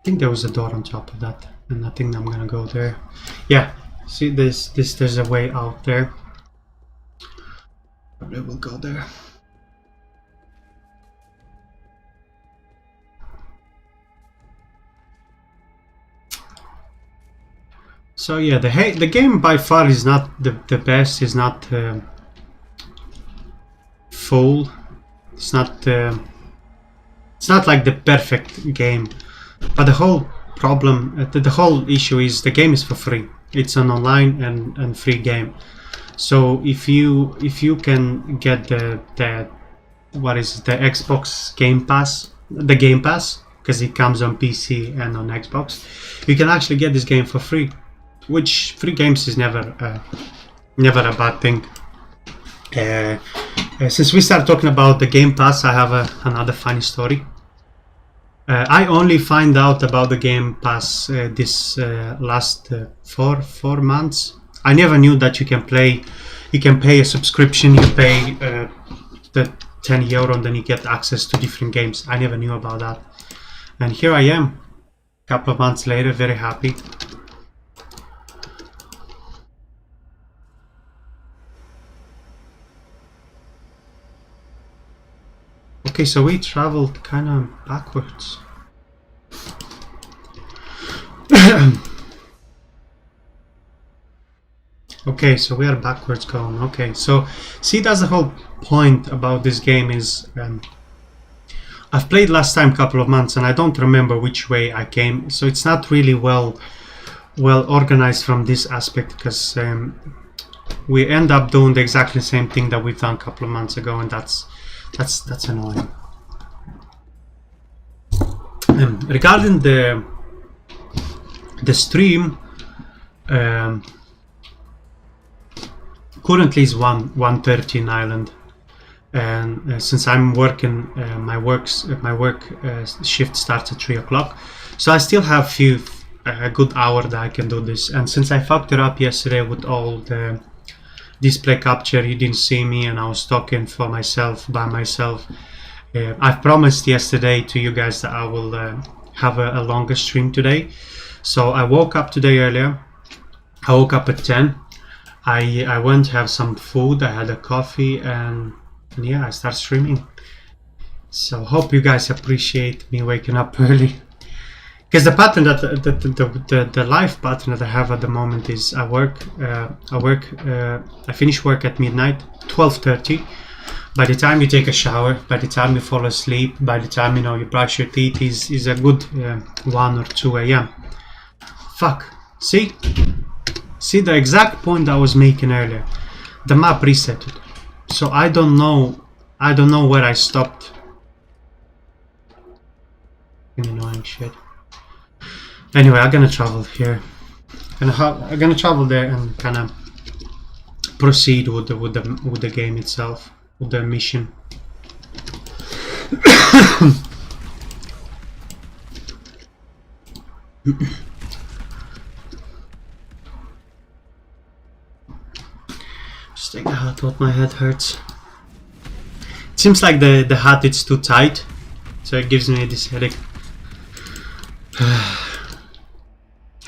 think there was a door on top of that, and I think I'm gonna go there. Yeah, see there's a way out there. Probably will go there. So yeah, the game by far is not the best. Is not full. It's not like the perfect game. But the whole problem, the whole issue is the game is for free. It's an online and free game. So if you can get the what is it, the Xbox Game Pass, the Game Pass, because it comes on PC and on Xbox, you can actually get this game for free. Which free games is never a bad thing. Since we started talking about the Game Pass, I have another funny story. I only find out about the Game Pass this last 4 months. I never knew that you can pay a subscription, you pay the €10 and then you get access to different games. I never knew about that. And here I am, a couple of months later, very happy. Okay, so we traveled kind of backwards. Okay, so we are backwards going. Okay, so see, that's the whole point about this game is I've played last time a couple of months and I don't remember which way I came, so it's not really well organized from this aspect, because we end up doing the exactly same thing that we've done a couple of months ago, and that's annoying. Regarding the stream, currently is 1:30 in Ireland, and since I'm working, my work shift starts at 3 o'clock, so I still have a good hour that I can do this. And since I fucked it up yesterday with all the display capture, you didn't see me and I was talking for myself by myself. I've promised yesterday to you guys that I will have a longer stream today. So I woke up today earlier. I woke up at 10. I went to have some food. I had a coffee and yeah, I start streaming. So hope you guys appreciate me waking up early. Because the pattern the life pattern that I have at the moment is I finish work at midnight, 12:30. By the time you take a shower, by the time you fall asleep, by the time you brush your teeth, is a good 1 or 2 a.m. Fuck. See the exact point I was making earlier. The map resetted, so I don't know where I stopped. Annoying shit. Anyway, I'm gonna travel here. I'm gonna travel there and kind of proceed with the game itself, with the mission. Just take the hat out. My head hurts. It seems like the hat is too tight, so it gives me this headache.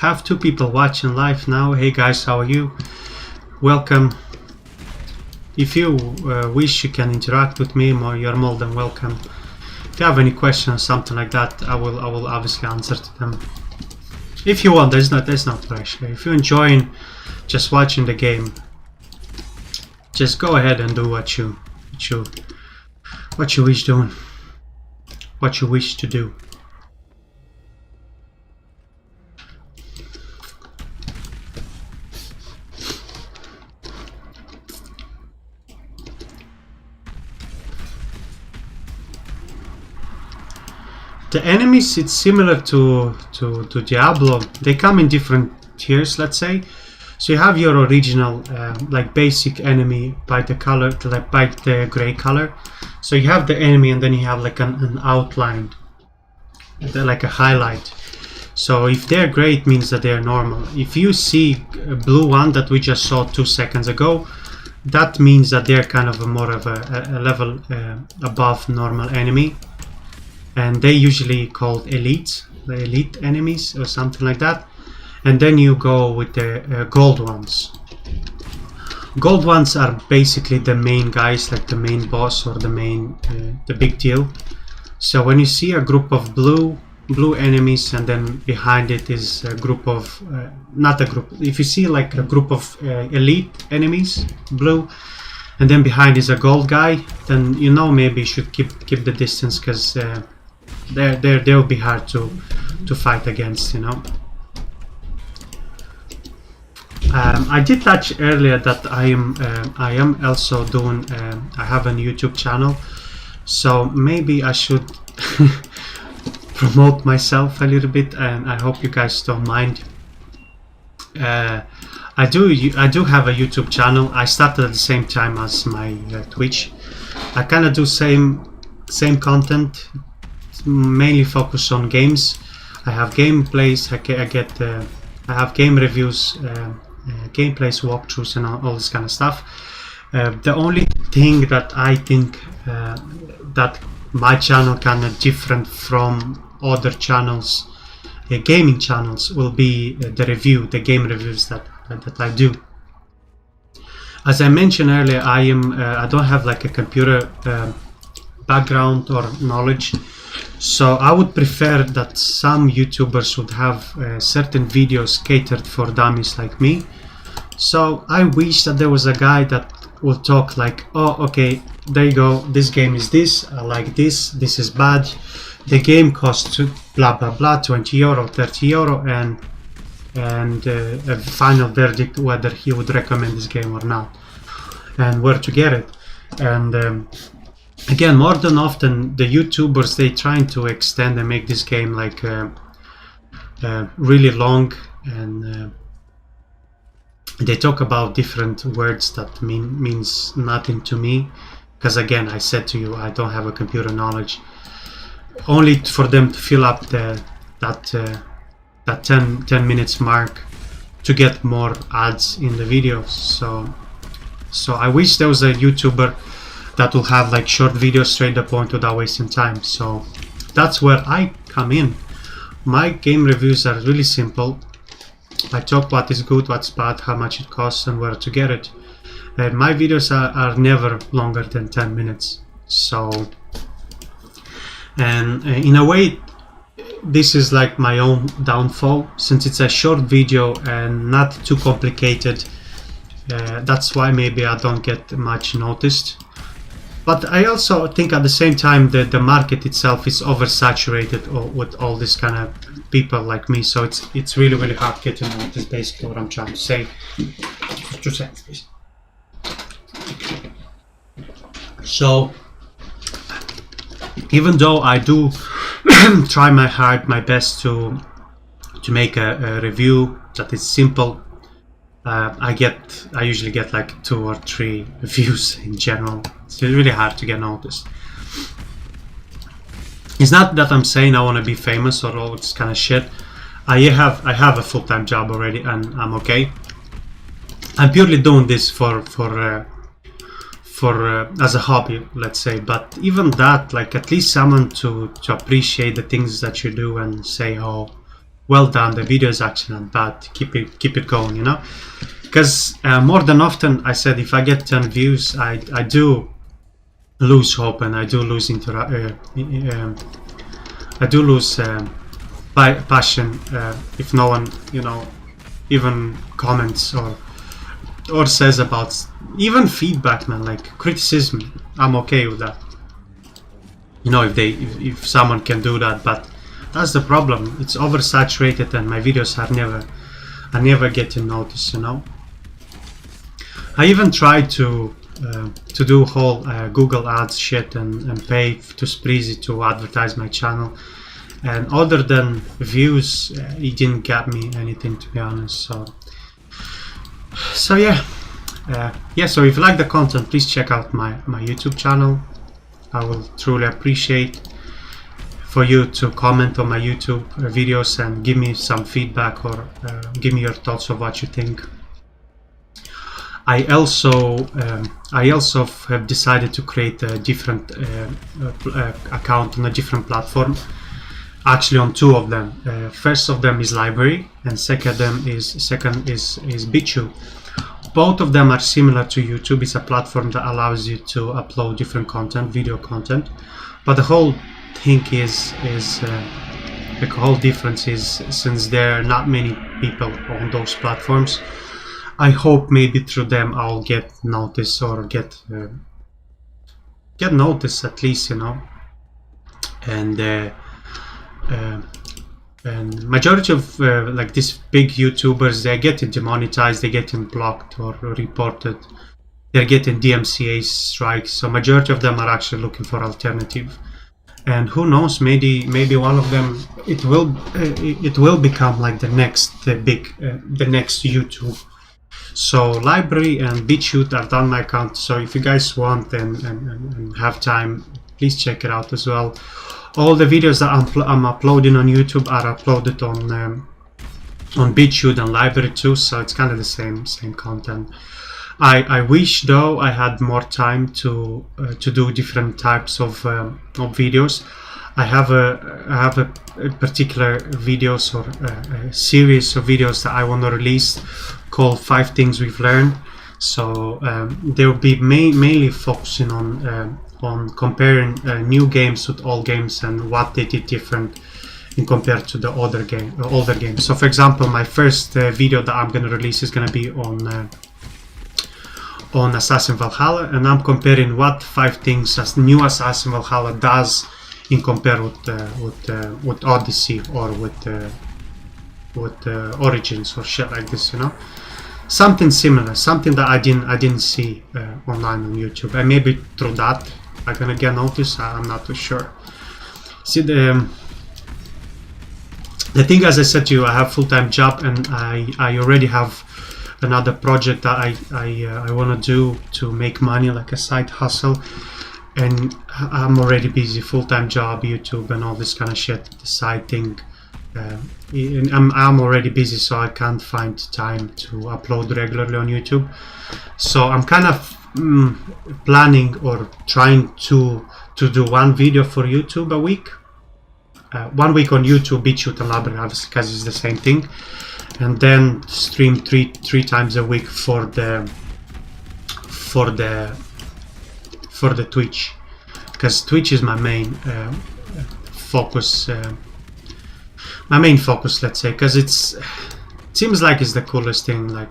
Have 2 people watching live now. Hey guys, how are you? Welcome. If you wish, you can interact with me more. You're more than welcome. If you have any questions, something like that, I will obviously answer to them. If you want, there's no pressure. If you're enjoying just watching the game, just go ahead and do what you wish doing, what you wish to do. The enemies, it's similar to Diablo. They come in different tiers, let's say. So you have your original, like basic enemy by the color, like by the gray color. So you have the enemy and then you have like an outline, like a highlight. So if they're gray, it means that they're normal. If you see a blue one that we just saw 2 seconds ago, that means that they're kind of more of a level above normal enemy, and they usually called elites, the elite enemies or something like that. And then you go with the gold ones. Gold ones are basically the main guys, like the main boss or the main the big deal. So when you see a group of blue enemies and then behind it is a group of not a group, if you see like a group of elite enemies, blue, and then behind is a gold guy, then you know maybe you should keep the distance, because they'll be hard to fight against, you know. I did touch earlier that I am also doing I have a YouTube channel, so maybe I should promote myself a little bit, and I hope you guys don't mind. I do have a YouTube channel. I started at the same time as my Twitch. I kind of do same content, mainly focus on games. I have gameplays. I have game reviews, gameplays, walkthroughs, and all this kind of stuff. The only thing that I think that my channel kind of different from other channels, gaming channels, will be the game reviews that I do. As I mentioned earlier, I don't have like a computer background or knowledge, so I would prefer that some YouTubers would have certain videos catered for dummies like me. So I wish that there was a guy that will talk like, oh, okay, there you go, this game is this, I like this is bad, the game costs blah blah blah, 20 euro, 30 euro, and a final verdict whether he would recommend this game or not, and where to get it. And again, more than often the YouTubers, they trying to extend and make this game like really long, and they talk about different words that means nothing to me, because again, I said to you, I don't have a computer knowledge, only for them to fill up that 10 minutes mark to get more ads in the videos. So I wish there was a YouTuber that will have like short videos straight to the point without wasting time. So that's where I come in. My game reviews are really simple. I talk what is good, what's bad, how much it costs, and where to get it. My videos are never longer than 10 minutes. So, and in a way, this is like my own downfall, since it's a short video and not too complicated. That's why maybe I don't get much noticed. But I also think at the same time that the market itself is oversaturated with all this kind of people like me, so it's really hard getting noticed, basically what I'm trying to say. 2 seconds, please. So even though I do try my best to make a review that is simple, I usually get like 2 or 3 views in general. It's really hard to get noticed. It's not that I'm saying I want to be famous or all this kind of shit. I have a full-time job already, and I'm okay. I'm purely doing this for as a hobby, let's say. But even that, like, at least someone to appreciate the things that you do and say, oh, well done, the video is actually not bad, keep it going, you know. Because more than often, I said, if I get 10 views, I do lose hope, and I do lose passion if no one, you know, even comments or says about, even feedback, man, like criticism. I'm okay with that, you know, if someone can do that. But that's the problem, it's oversaturated, and my videos are never getting noticed, you know. I even tried to do whole Google ads shit and pay to Spreezy to advertise my channel, and other than views, it didn't get me anything, to be honest. So yeah, so if you like the content, please check out my YouTube channel. I will truly appreciate for you to comment on my YouTube videos and give me some feedback, or give me your thoughts of what you think. I also have decided to create a different account on a different platform. Actually, on two of them. First of them is Library, and second is BitChute. Both of them are similar to YouTube. It's a platform that allows you to upload different content, video content, but the whole thing is the whole difference is, since there are not many people on those platforms, I hope maybe through them I'll get noticed, or get noticed at least, you know. And majority of like these big YouTubers, they're getting demonetized, they're getting blocked or reported, they're getting DMCA strikes. So majority of them are actually looking for alternative. And who knows, maybe one of them, it will become like the next the next YouTube. So Library and BitChute are on my account. So if you guys want and have time, please check it out as well. All the videos that I'm uploading on YouTube are uploaded on BitChute and Library too. So it's kind of the same content. I wish though I had more time to do different types of videos. I have a particular videos, or a series of videos that I want to release called 5 Things We've Learned. So they will be mainly focusing on comparing new games with old games and what they did different in compared to the older games. So for example, my first video that I'm going to release is going to be on Assassin Valhalla, and I'm comparing what 5 things as new Assassin Valhalla does in compare with Odyssey, or with Origins or shit like this, you know. Something similar, something that I didn't see online on YouTube, and maybe through that I'm gonna get noticed. I'm not too sure. See, the thing, as I said to you, I have full-time job, and I already have another project that I want to do to make money, like a side hustle, and I'm already busy, full-time job, YouTube and all this kind of shit, the side thing. I'm already busy, so I can't find time to upload regularly on YouTube. So I'm kind of planning or trying to do one video for YouTube a week, 1 week on YouTube, BitChute and Library, obviously, because it's the same thing, and then stream three times a week for the Twitch, because Twitch is my main focus. Let's say, because it seems like it's the coolest thing. Like,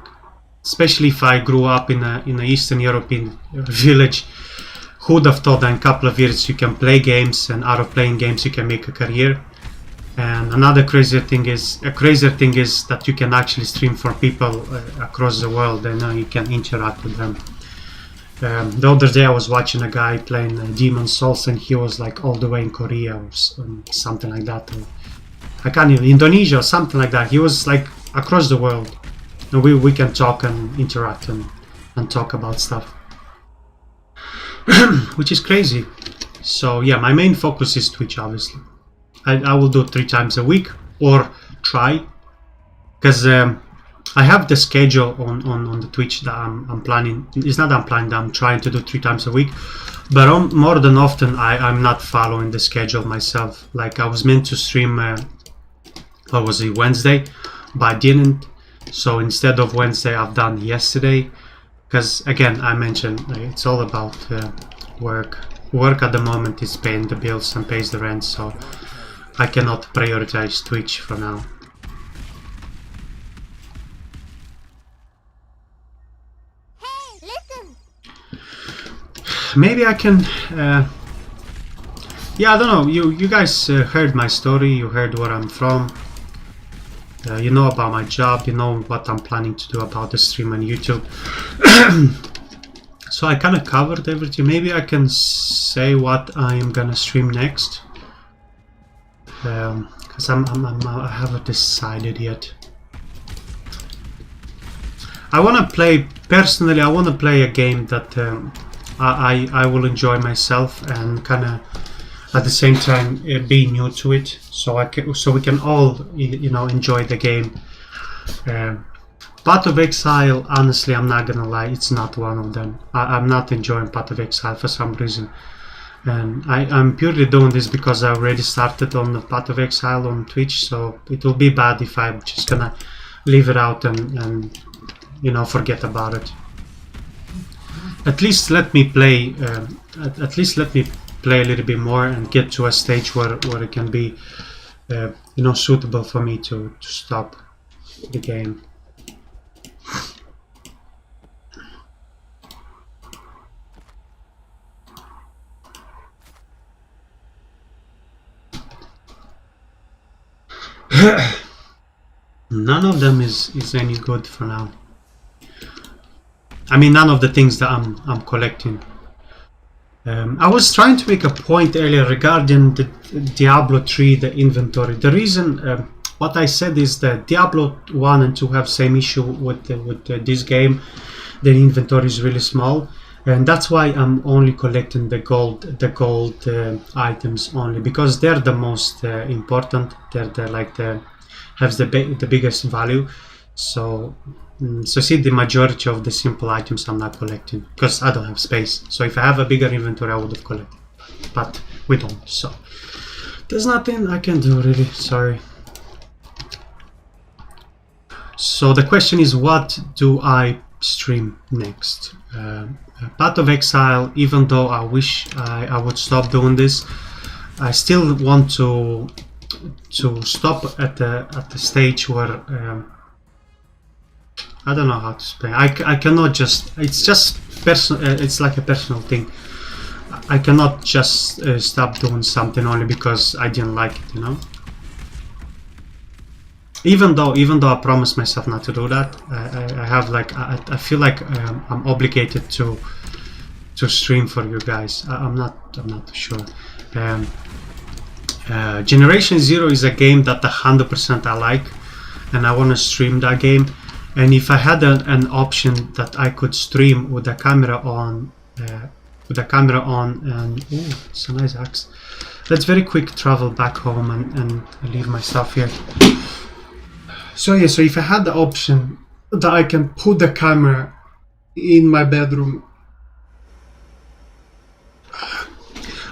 especially if I grew up in a Eastern European village, who would have thought that in a couple of years you can play games, and out of playing games you can make a career. And another crazier thing is that you can actually stream for people across the world, and you can interact with them. The other day I was watching a guy playing Demon's Souls, and he was like all the way in Korea or something like that. I can't even, Indonesia or something like that. He was like across the world, and we can talk and interact and talk about stuff, which is crazy. So yeah, my main focus is Twitch, obviously. I will do 3 times a week, or try, because I have the schedule on the Twitch that I'm planning. It's not that I'm planning, that I'm trying to do 3 times a week, but more than often I'm not following the schedule myself. Like, I was meant to stream what was it, Wednesday, but I didn't. So instead of Wednesday, I've done yesterday, because again, I mentioned, it's all about work. Work at the moment is paying the bills and pays the rent, so I cannot prioritize Twitch for now. Hey, listen. Maybe I can yeah, I don't know, you guys heard my story, you heard where I'm from, you know about my job, you know what I'm planning to do about the stream on YouTube. So I kind of covered everything. Maybe I can say what I'm gonna stream next, because I haven't decided yet. I want to play, personally, I want to play a game that I will enjoy myself and kind of at the same time be new to it, so we can all enjoy the game. Path of Exile, honestly, I'm not gonna lie, it's not one of them. I'm not enjoying Path of Exile for some reason, and I'm purely doing this because I already started on the Path of Exile on Twitch, so it will be bad if I'm just gonna leave it out and forget about it. At least let me play. At least let me play a little bit more and get to a stage where it can be, suitable for me to stop the game. None of them is any good for now. I mean, none of the things that I'm collecting. I was trying to make a point earlier regarding the Diablo 3, the inventory. The reason what I said is that Diablo 1 and 2 have same issue with this game. The inventory is really small, and that's why I'm only collecting the gold items only, because they're the most important. They're have the biggest value. So see, the majority of the simple items I'm not collecting because I don't have space. So if I have a bigger inventory, I would have collected, but we don't. So there's nothing I can do really. Sorry. So the question is, what do I stream next? Path of Exile. Even though I wish I would stop doing this, I still want to stop at the stage where I don't know how to explain. I cannot just. It's just personal. It's like a personal thing. I cannot just stop doing something only because I didn't like it. Even though I promised myself not to do that, I have I feel like I'm obligated to stream for you guys. I'm not too sure. Generation Zero is a game that 100% I like, and I want to stream that game. And if I had an option that I could stream with the camera on, and ooh, it's a nice axe. Let's very quick travel back home and leave my stuff here. So yeah, so if I had the option that I can put the camera in my bedroom,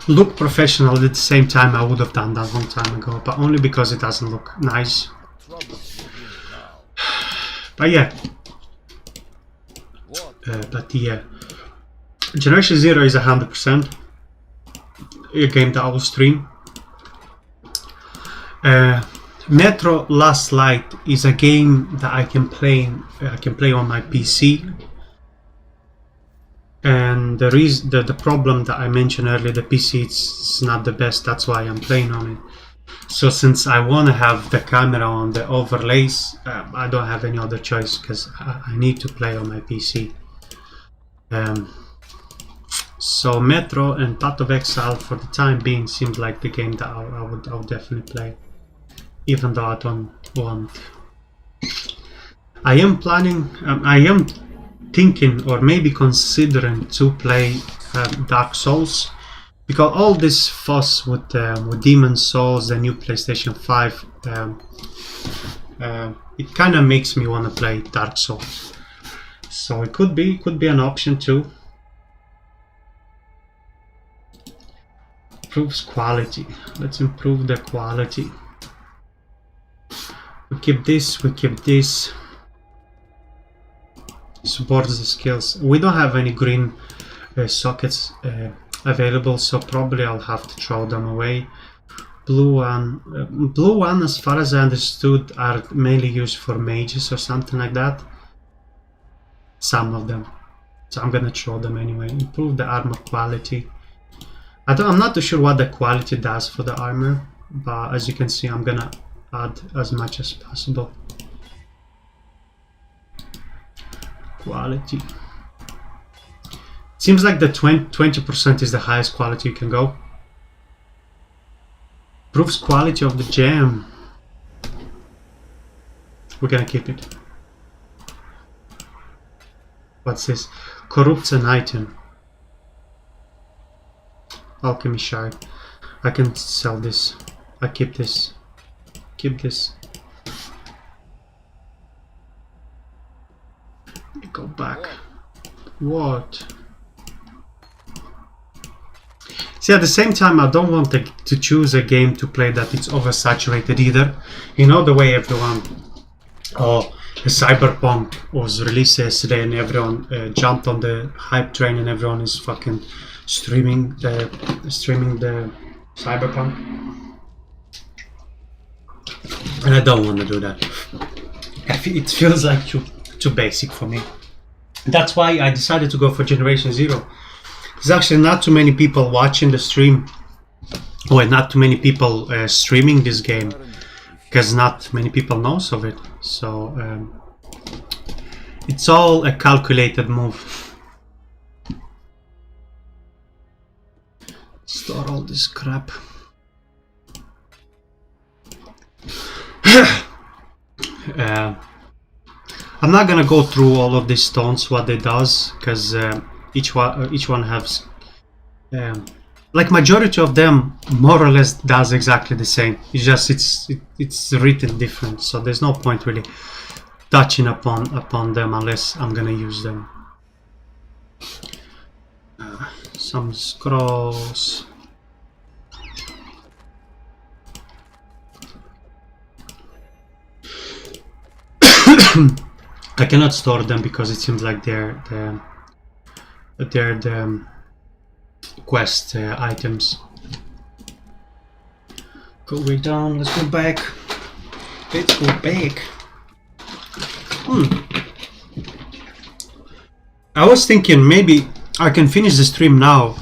look professional at the same time, I would have done that a long time ago, but only because it doesn't look nice. But yeah, Generation Zero is 100% a game that I will stream. Metro Last Light is a game that I can play on my PC. And the problem that I mentioned earlier, the PC it's not the best. That's why I'm playing on it. So since I want to have the camera on the overlays, I don't have any other choice because I need to play on my PC. So Metro and Path of Exile for the time being seems like the game that I would definitely play, even though I don't want. I am planning. I am thinking or maybe considering to play Dark Souls. Because all this fuss with Demon's Souls, the new PlayStation 5, it kind of makes me want to play Dark Souls. So it could be an option too. Improves quality. Let's improve the quality. We keep this. We keep this. Supports the skills. We don't have any green sockets available, so probably I'll have to throw them away. Blue one, as far as I understood, are mainly used for mages or something like that. Some of them, so I'm gonna throw them anyway. Improve the armor quality. I'm not too sure what the quality does for the armor, but as you can see, I'm gonna add as much as possible. Quality. Seems like the 20% is the highest quality you can go. Proves quality of the gem. We're gonna keep it. What's this? Corrupts an item. alchemy shard. I can sell this. I keep this. Keep this. Go back. What? See, at the same time, I don't want to choose a game to play that it's oversaturated either. You know, the way everyone... Oh, Cyberpunk was released yesterday and everyone jumped on the hype train and everyone is fucking streaming the Cyberpunk. And I don't want to do that. It feels like too basic for me. That's why I decided to go for Generation Zero. There's actually not too many people watching the stream, or not too many people streaming this game, because not many people knows of it. So it's all a calculated move. Store all this crap. I'm not gonna go through all of these stones, what they does, because each one has like majority of them more or less does exactly the same. It's just it's written different, so there's no point really touching upon them unless I'm gonna use them. Some scrolls. I cannot store them because it seems like they're the quest items. Go way down. Let's go back. Let's go back. I was thinking maybe I can finish the stream now,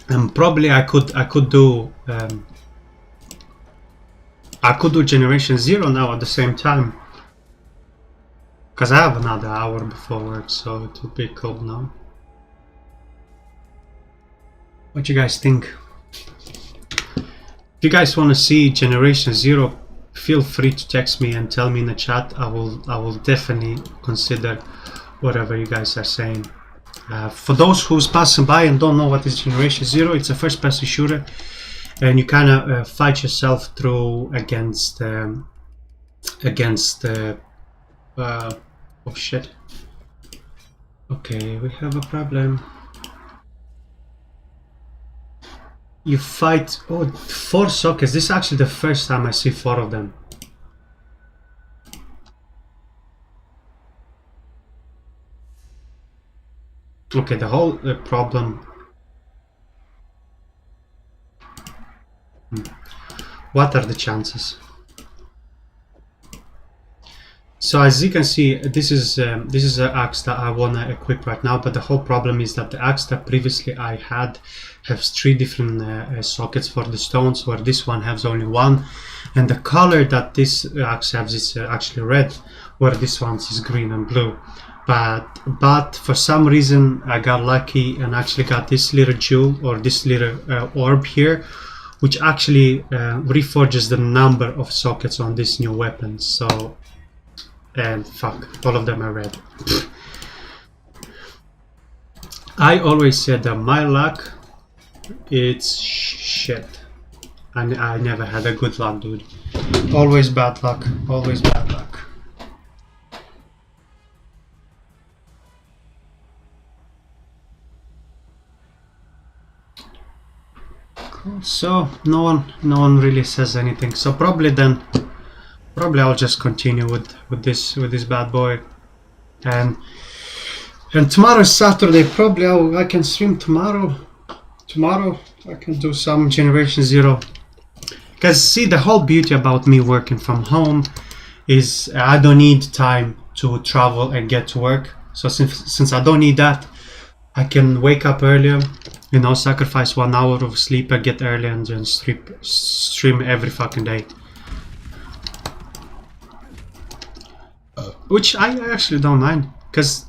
and probably I could do Generation Zero now at the same time. Because I have another hour before work, so it would be cool now. What you guys think? If you guys want to see Generation Zero, feel free to text me and tell me in the chat. I will definitely consider whatever you guys are saying. For those who's passing by and don't know what is Generation Zero, it's a first-person shooter, and you kind of fight yourself through against oh shit. Okay, we have a problem. You fight 4 sockets. This is actually the first time I see 4 of them. Okay, the whole problem. What are the chances? So as you can see, this is an axe that I wanna equip right now, but the whole problem is that the axe that previously I had has 3 different sockets for the stones, where this one has only 1, and the color that this axe has is actually red, where this one is green and blue. But for some reason I got lucky and actually got this little jewel, or this little orb here, which actually reforges the number of sockets on this new weapon. So, and fuck, all of them are red. I always said that my luck, it's shit. I never had a good luck, dude. Always bad luck. Always bad luck. Cool. So no one really says anything. So probably I'll just continue with this bad boy, and tomorrow's Saturday. Probably I can stream tomorrow. Tomorrow I can do some Generation Zero. Because see, the whole beauty about me working from home is I don't need time to travel and get to work. So since I don't need that, I can wake up earlier, you know, sacrifice 1 hour of sleep and get early and then stream every fucking day. Which I actually don't mind, because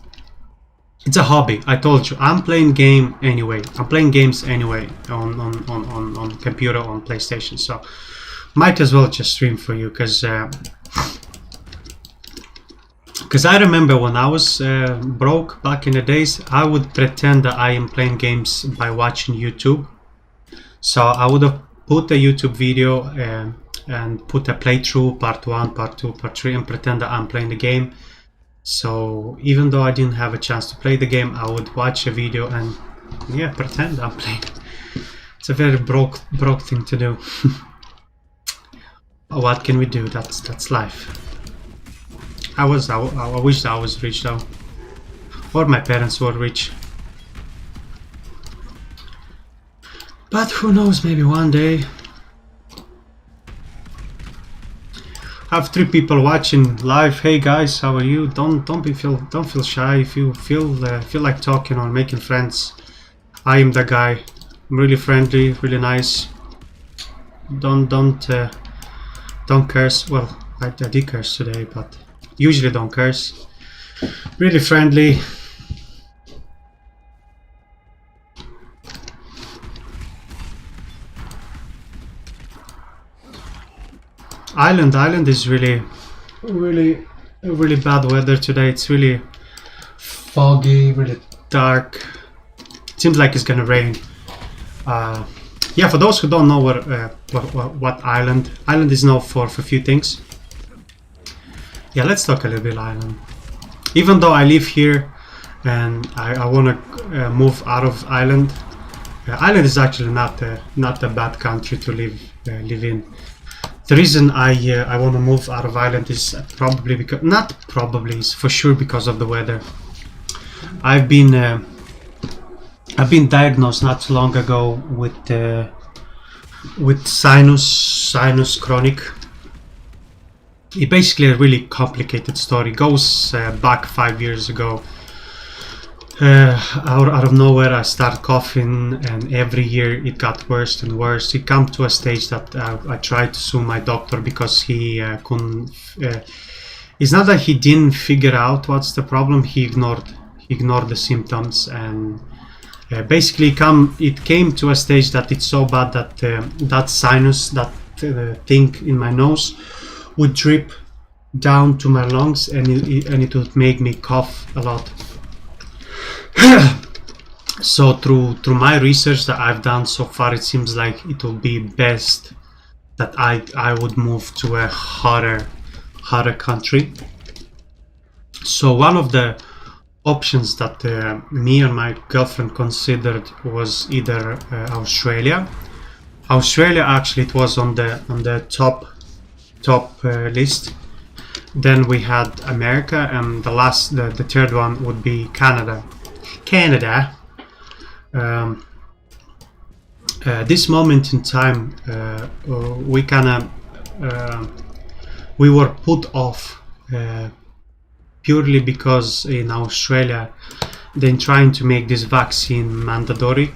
it's a hobby. I told you, I'm playing games anyway on computer, on PlayStation, so might as well just stream for you, because I remember when I was broke back in the days, I would pretend that I am playing games by watching YouTube, So I would have put a YouTube video and put a playthrough, part 1, part 2, part 3, and pretend that I'm playing the game. So even though I didn't have a chance to play the game, I would watch a video and yeah, pretend I'm playing. It's a very broke thing to do. What can we do? That's life. I wish I was rich though, or my parents were rich. But who knows? Maybe one day. I have 3 people watching live. Hey guys, how are you? Don't feel shy. If you feel like talking or making friends, I am the guy. I'm really friendly, really nice. Don't curse. Well, I did curse today, but usually don't curse. Really friendly. Island is really bad weather today. It's really foggy, really dark. It seems like it's gonna rain. Yeah, for those who don't know what island is known for a few things. Yeah, let's talk a little bit Ireland. Even though I live here and I want to move out of Ireland, Ireland is actually not a bad country to live in. The reason I want to move out of Ireland is probably because, not probably, it's for sure because of the weather. I've been diagnosed not too long ago with sinus chronic. It's basically a really complicated story. It goes back 5 years ago. Out of nowhere I started coughing, and every year it got worse and worse. It came to a stage that I tried to sue my doctor because he couldn't. It's not that he didn't figure out what's the problem. He ignored the symptoms, and basically it came to a stage that it's so bad that that sinus, that thing in my nose, would drip down to my lungs, and it would make me cough a lot. So through my research that I've done so far, it seems like it will be best that I would move to a hotter country. So one of the options that me and my girlfriend considered was either Australia. Actually, it was on the top list. Then we had America, and the third one would be Canada. This moment in time, we were put off purely because in Australia they're trying to make this vaccine mandatory,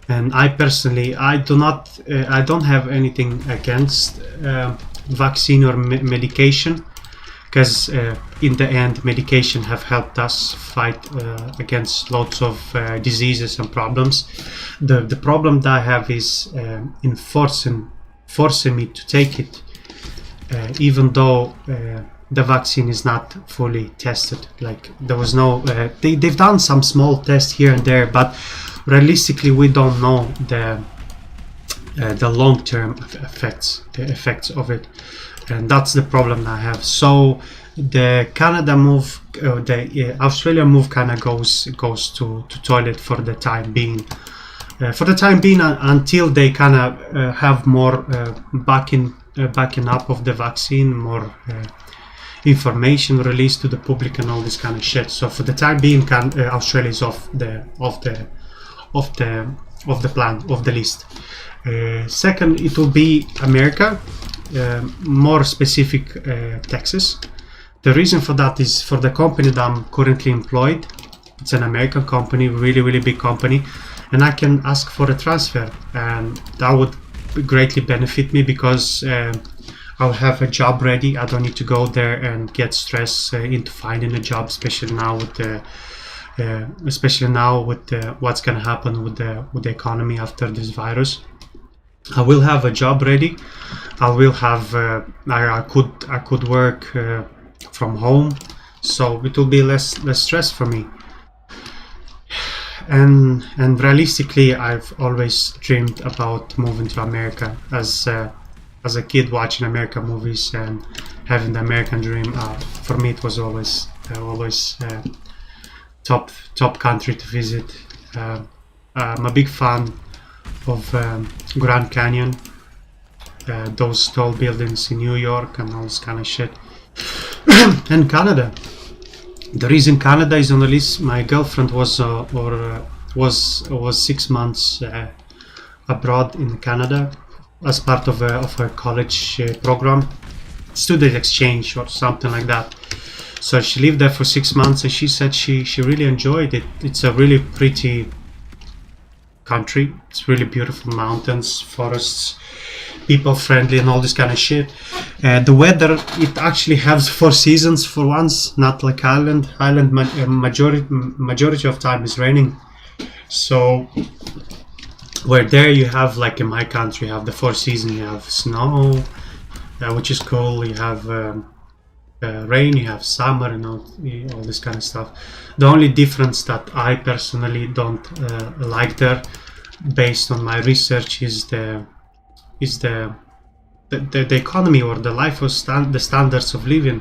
and I personally I don't have anything against vaccine or medication, because in the end medication have helped us fight against lots of diseases and problems. The problem that I have is in forcing me to take it, even though the vaccine is not fully tested. Like there was no they've done some small tests here and there, but realistically we don't know the long-term effects of it, and that's the problem I have. So the Canada move, the Australia move kind of goes to toilet for the time being. Until they kind of have more backing up of the vaccine, more information released to the public and all this kind of shit. So for the time being, Australia is off the plan, of the list. Second, it will be America, more specific Texas. The reason for that is for the company that I'm currently employed. It's an American company, really big company, and I can ask for a transfer, and that would greatly benefit me because I'll have a job ready. I don't need to go there and get stressed into finding a job, especially now with what's going to happen with the economy after this virus. I will have a job ready. I will have I could work from home, so it will be less stress for me. and realistically, I've always dreamed about moving to America as a kid, watching American movies and having the American dream. For me, it was always top country to visit. I'm a big fan of Grand Canyon, those tall buildings in New York and all this kind of shit. And Canada. The reason Canada is on the list, my girlfriend was 6 months abroad in Canada as part of a college program, student exchange or something like that. So she lived there for 6 months, and she said she really enjoyed it. It's a really pretty country. It's really beautiful mountains, forests, people friendly, and all this kind of shit. The weather, it actually has 4 seasons for once, not like Ireland. Ireland majority of time is raining. So where there you have, like in my country, you have the 4 seasons. You have snow, which is cool. You have rain, you have summer, and all this kind of stuff. The only difference that I personally don't like there, based on my research, is the economy, or the life of the standards of living.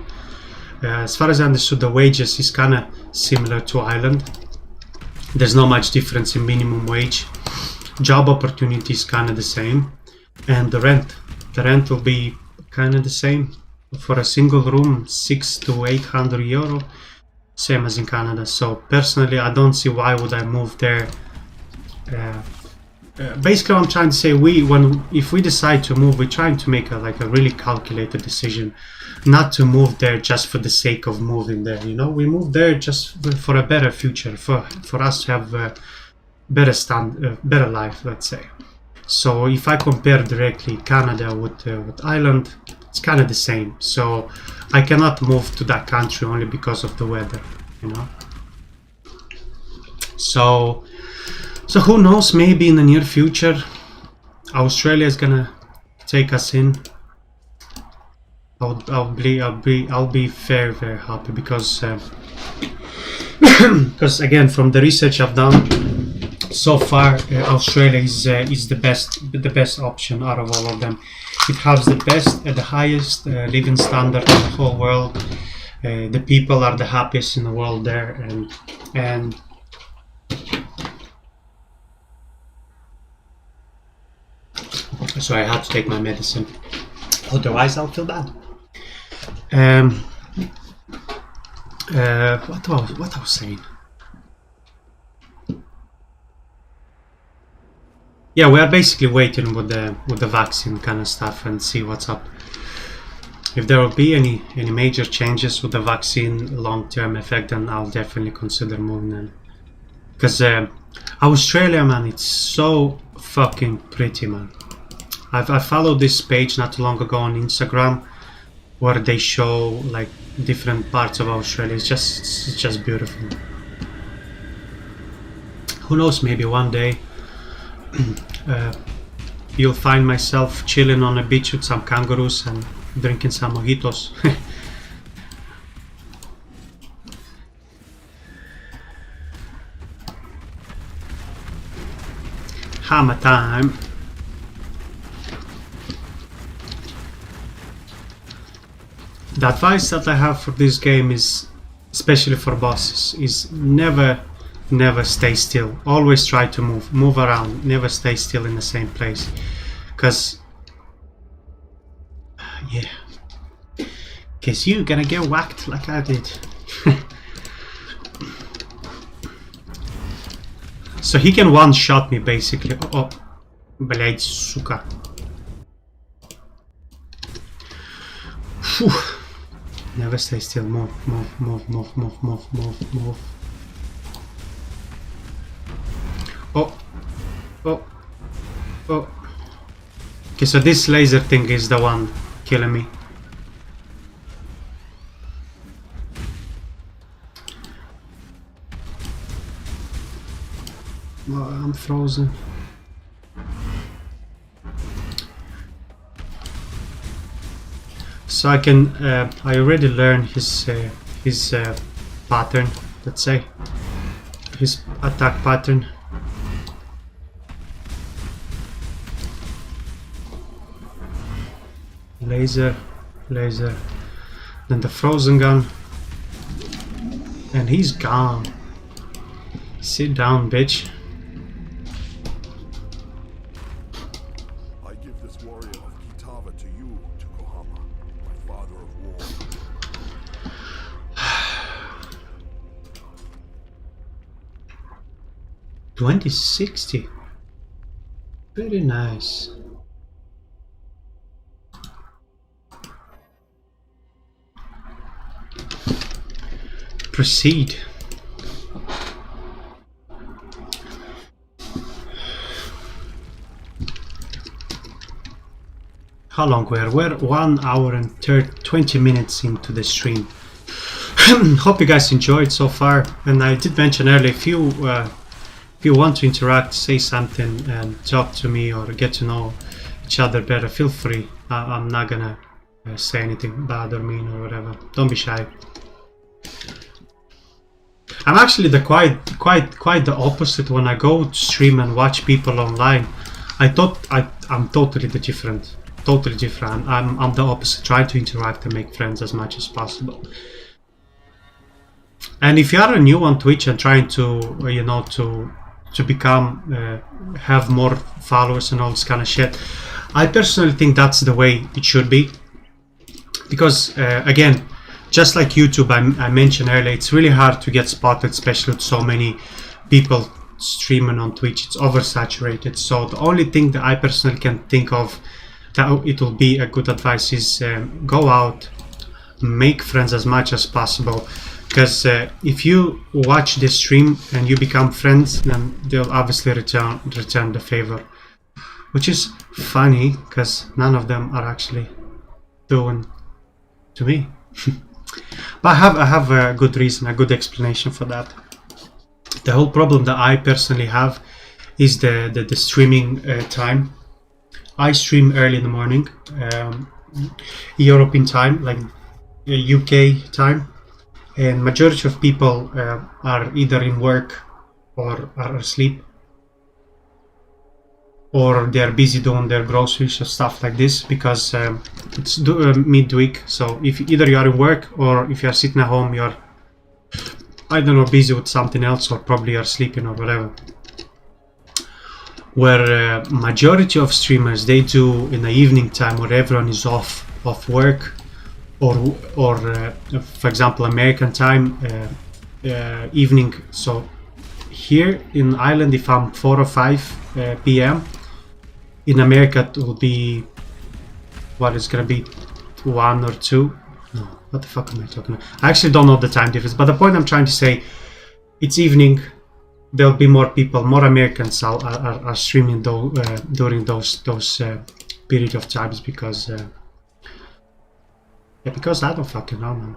As far as I understood, the wages is kind of similar to Ireland. There's not much difference in minimum wage. Job opportunities kind of the same, and the rent will be kind of the same. For a single room, 600 to 800 euro, same as in Canada. So personally, I don't see why would I move there. Basically, what I'm trying to say, if we decide to move, we're trying to make a really calculated decision, not to move there just for the sake of moving there. We move there just for a better future, for us to have a better life, let's say. So if I compare directly Canada with Ireland, it's kind of the same. So I cannot move to that country only because of the weather. So who knows? Maybe in the near future, Australia is gonna take us in. I'll be very, very happy because again, from the research I've done so far, Australia is the best option out of all of them. It has the highest living standard in the whole world. The people are the happiest in the world there, and so I had to take my medicine. Otherwise, I'll feel bad. What I was saying? Yeah, we are basically waiting with the vaccine kind of stuff and see what's up. If there will be any major changes with the vaccine long-term effect, then I'll definitely consider moving in. Because Australia, man, it's so fucking pretty, man. I followed this page not too long ago on Instagram, where they show like different parts of Australia. It's just beautiful. Who knows? Maybe one day you'll find myself chilling on a beach with some kangaroos and drinking some mojitos. Hammer time. The advice that I have for this game is, especially for bosses, is never stay still. Always try to move around, never stay still in the same place, because you're gonna get whacked like I did. So he can one-shot me basically. Oh, блядь, сука. Phew. Never stay still. Move. Oh. Okay, so this laser thing is the one killing me. Oh, I'm frozen. So I already learned his pattern, let's say. his attack pattern. Laser, laser, then the frozen gun, and he's gone. Sit down, bitch. I give this warrior of Kitava to you, Tokohama, my father of war. 2060. Very nice. Proceed. How long we're 1 hour and 20 minutes into the stream. Hope you guys enjoyed so far. And I did mention earlier, if you want to interact, say something and talk to me or get to know each other better, feel free. I'm not gonna say anything bad or mean or whatever. Don't be shy. I'm actually quite the opposite. When I go to stream and watch people online, I'm totally different. Totally different. I'm the opposite. Try to interact and make friends as much as possible. And if you are new on Twitch and trying to to become have more followers and all this kind of shit, I personally think that's the way it should be. Because again, just like YouTube, I mentioned earlier, it's really hard to get spotted, especially with so many people streaming on Twitch. It's oversaturated. So the only thing that I personally can think of that it will be a good advice is go out, make friends as much as possible. Because if you watch this stream and you become friends, then they'll obviously return the favor. Which is funny, because none of them are actually doing to me. But I have a good reason, a good explanation for that. The whole problem that I personally have is the streaming time. I stream early in the morning, European time, like UK time, and majority of people are either in work or are asleep, or they're busy doing their groceries or stuff like this, because it's midweek. So if either you are in work or if you are sitting at home, you're, I don't know, busy with something else, or probably are sleeping or whatever. Where majority of streamers, they do in the evening time where everyone is off work, or for example American time evening. So here in Ireland, if I'm 4 or 5 p.m. in America, it will be, what is gonna be, 1 or 2? No, what the fuck am I talking about? I actually don't know the time difference, but the point I'm trying to say, it's evening. There'll be more people, more Americans are streaming during those period of times, because because I don't fucking know, man.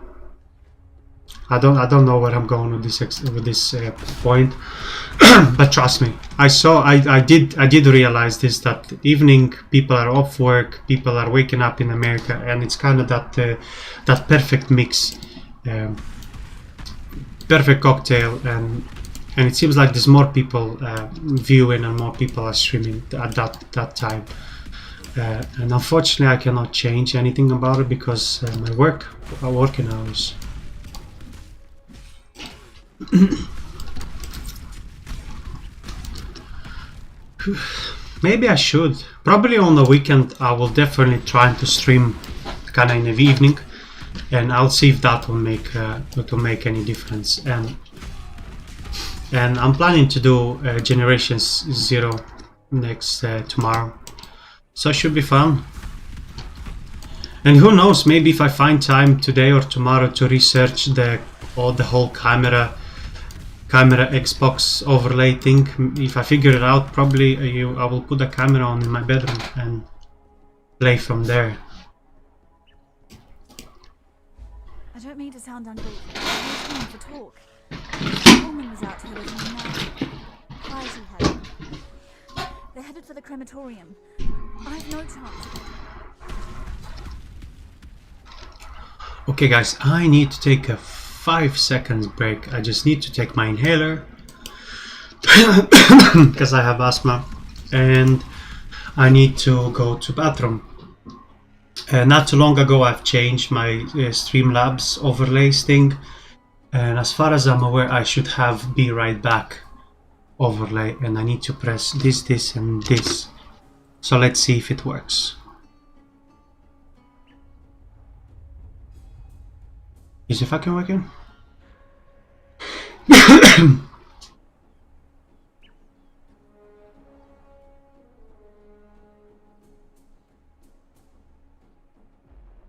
I don't know where I'm going with this point. But trust me, I did realize this, that evening people are off work, people are waking up in America, and it's kind of that perfect mix, perfect cocktail, and it seems like there's more people viewing and more people are streaming at that time. And unfortunately, I cannot change anything about it because my working hours. Maybe I should. Probably on the weekend I will definitely try to stream kind of in the evening, and I'll see if that will make any difference. And I'm planning to do Generations Zero next tomorrow, so it should be fun. And who knows, maybe if I find time today or tomorrow to research the whole camera Xbox overlay thing, if I figure it out, probably I will put a camera on in my bedroom and play from there. I don't mean to sound ungrateful, but I need time to talk. The woman was out here with me now. Piety head. They're headed for the crematorium. I've no chance. Okay guys, I need to take a 5 seconds break. I just need to take my inhaler because I have asthma and I need to go to bathroom. Not too long ago I've changed my Streamlabs overlays thing, and as far as I'm aware I should have be right back overlay, and I need to press this and this. So let's see if it works. Is it fucking working?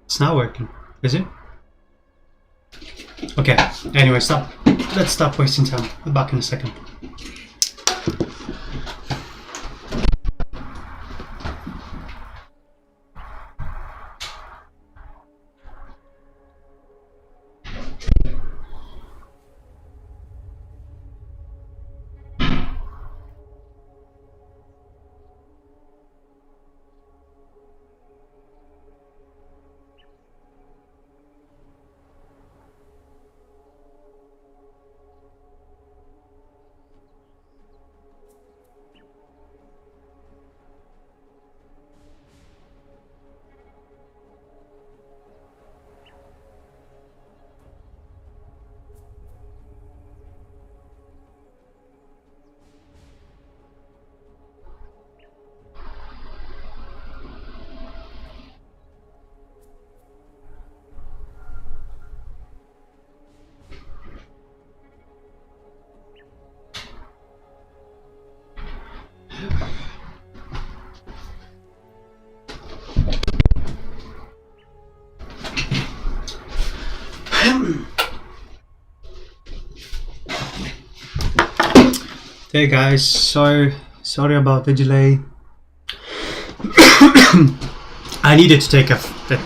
It's not working, is it? Okay, anyway, stop. Let's stop wasting time. I'll be back in a second. Hey guys, sorry about the delay. I needed to take a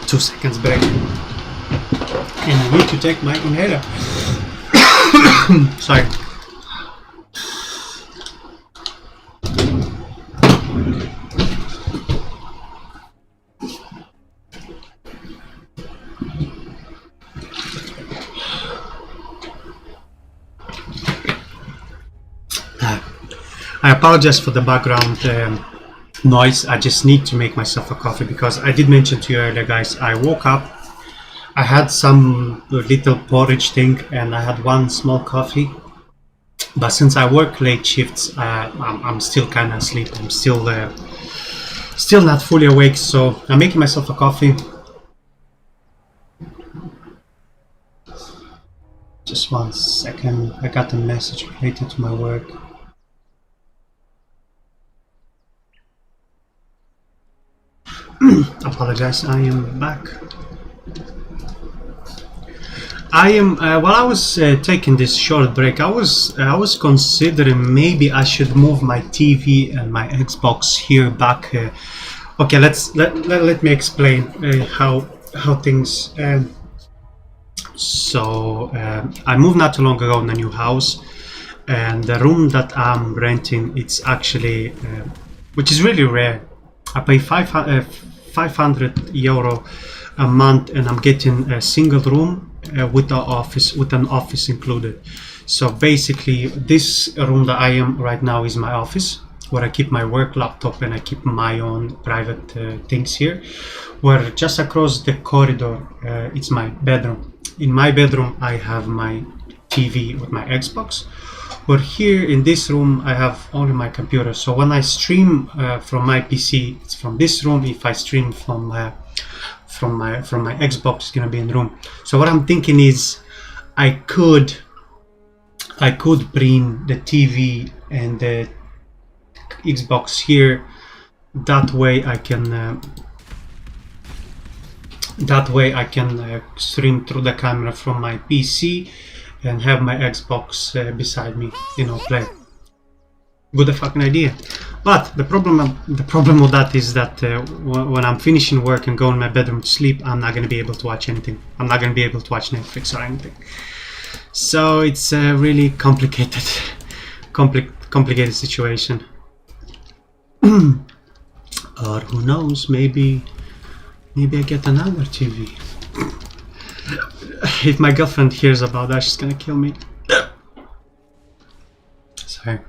2 seconds break, and I need to take my inhaler. Sorry. I apologize for the background noise. I just need to make myself a coffee because I did mention to you earlier, guys, I woke up, I had some little porridge thing, and I had one small coffee. But since I work late shifts, I'm still kind of asleep. I'm still not fully awake, so I'm making myself a coffee. Just 1 second. I got a message related to my work. Apologize, I am back. While I was taking this short break, I was considering maybe I should move my TV and my Xbox here back. Okay, let me explain how things. So I moved not too long ago in a new house, and the room that I'm renting, it's actually, which is really rare. I pay 500 euro a month, and I'm getting a single room with an office included. So basically, this room that I am right now is my office, where I keep my work laptop and I keep my own private things here. Where just across the corridor, it's my bedroom. In my bedroom, I have my TV with my Xbox. But here in this room, I have only my computer. So when I stream from my PC, it's from this room. If I stream from my Xbox, it's gonna be in the room. So what I'm thinking is, I could bring the TV and the Xbox here. That way I can stream through the camera from my PC and have my Xbox beside me, play. Good fucking idea. But the problem with that is that when I'm finishing work and go in my bedroom to sleep, I'm not gonna be able to watch anything. I'm not gonna be able to watch Netflix or anything. So it's a really complicated situation. Or who knows? Maybe I get another TV. If my girlfriend hears about that, she's gonna kill me. Sorry.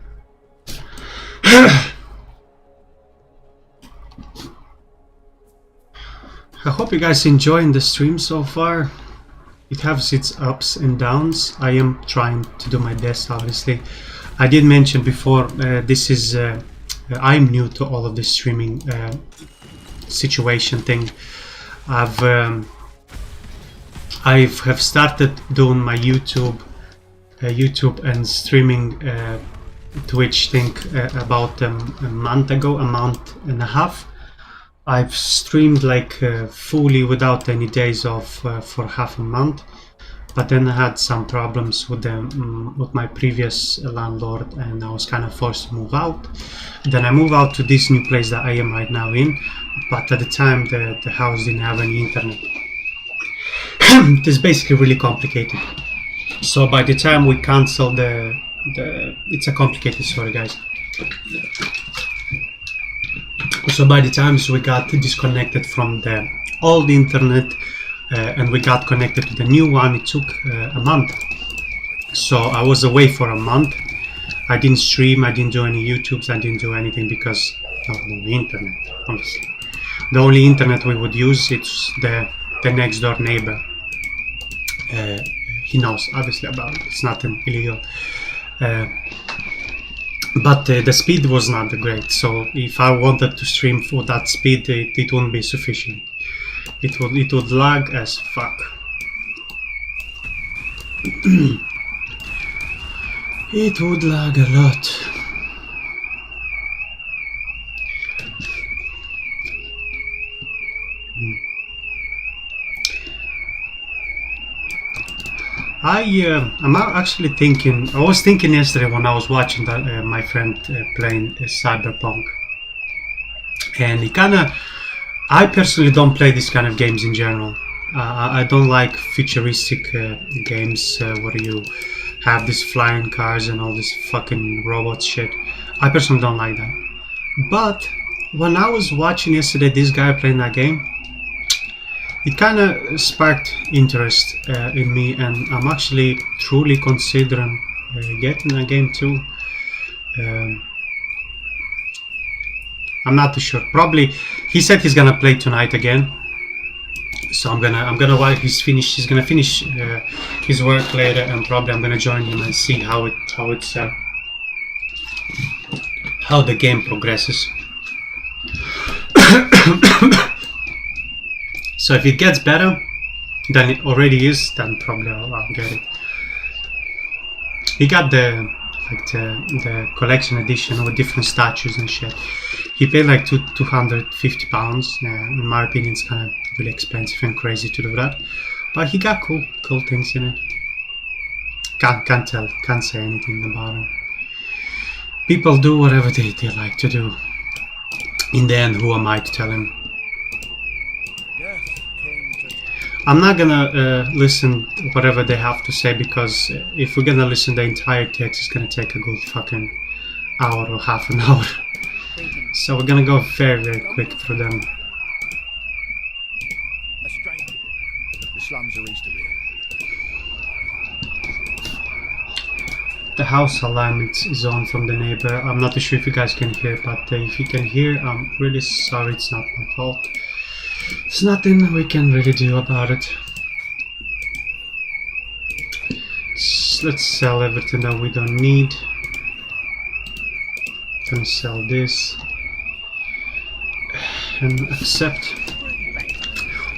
I hope you guys enjoying the stream so far. It has its ups and downs. I am trying to do my best, obviously. I did mention before, this is I'm new to all of this streaming situation thing. I have started doing my YouTube and streaming Twitch thing about a month ago, a month and a half. I've streamed like fully without any days off for half a month, but then I had some problems with my previous landlord, and I was kind of forced to move out. Then I moved out to this new place that I am right now in, but at the time the house didn't have any internet. It is basically really complicated. So by the time we cancel it's a complicated story, guys. So by the time we got disconnected from the old internet and we got connected to the new one, it took a month. So I was away for a month. I didn't stream, I didn't do any YouTubes, I didn't do anything because of the internet, obviously. The only internet we would use is the next door neighbor. He knows obviously about it, it's nothing illegal. But the speed was not great, so if I wanted to stream for that speed, it wouldn't be sufficient. It would lag as fuck. It would lag a lot. I'm actually thinking. I was thinking yesterday when I was watching that my friend playing Cyberpunk, and he kind of. I personally don't play this kind of games in general. I don't like futuristic games where you have these flying cars and all this fucking robot shit. I personally don't like that. But when I was watching yesterday this guy playing that game, it kind of sparked interest in me, and I'm actually truly considering getting a game too. I'm not too sure. Probably, he said he's gonna play tonight again. So I'm gonna while he's gonna finish his work later, and probably I'm gonna join him and see how the game progresses. So if it gets better than it already is, then probably I'll get it. He got the collection edition with different statues and shit. He paid like £250. In my opinion, it's kind of really expensive and crazy to do that. But he got cool things in it. Can't say anything about him. People do whatever they like to do. In the end, who am I to tell him? I'm not gonna listen whatever they have to say, because if we're gonna listen the entire text, it's gonna take a good fucking hour or half an hour. So we're gonna go very, very quick through them. A stranger. The slums are east of here. The house alarm is on from the neighbor. I'm not too sure if you guys can hear, but if you can hear, I'm really sorry. It's not my fault. There's nothing we can really do about it. Let's sell everything that we don't need. Gonna sell this and accept.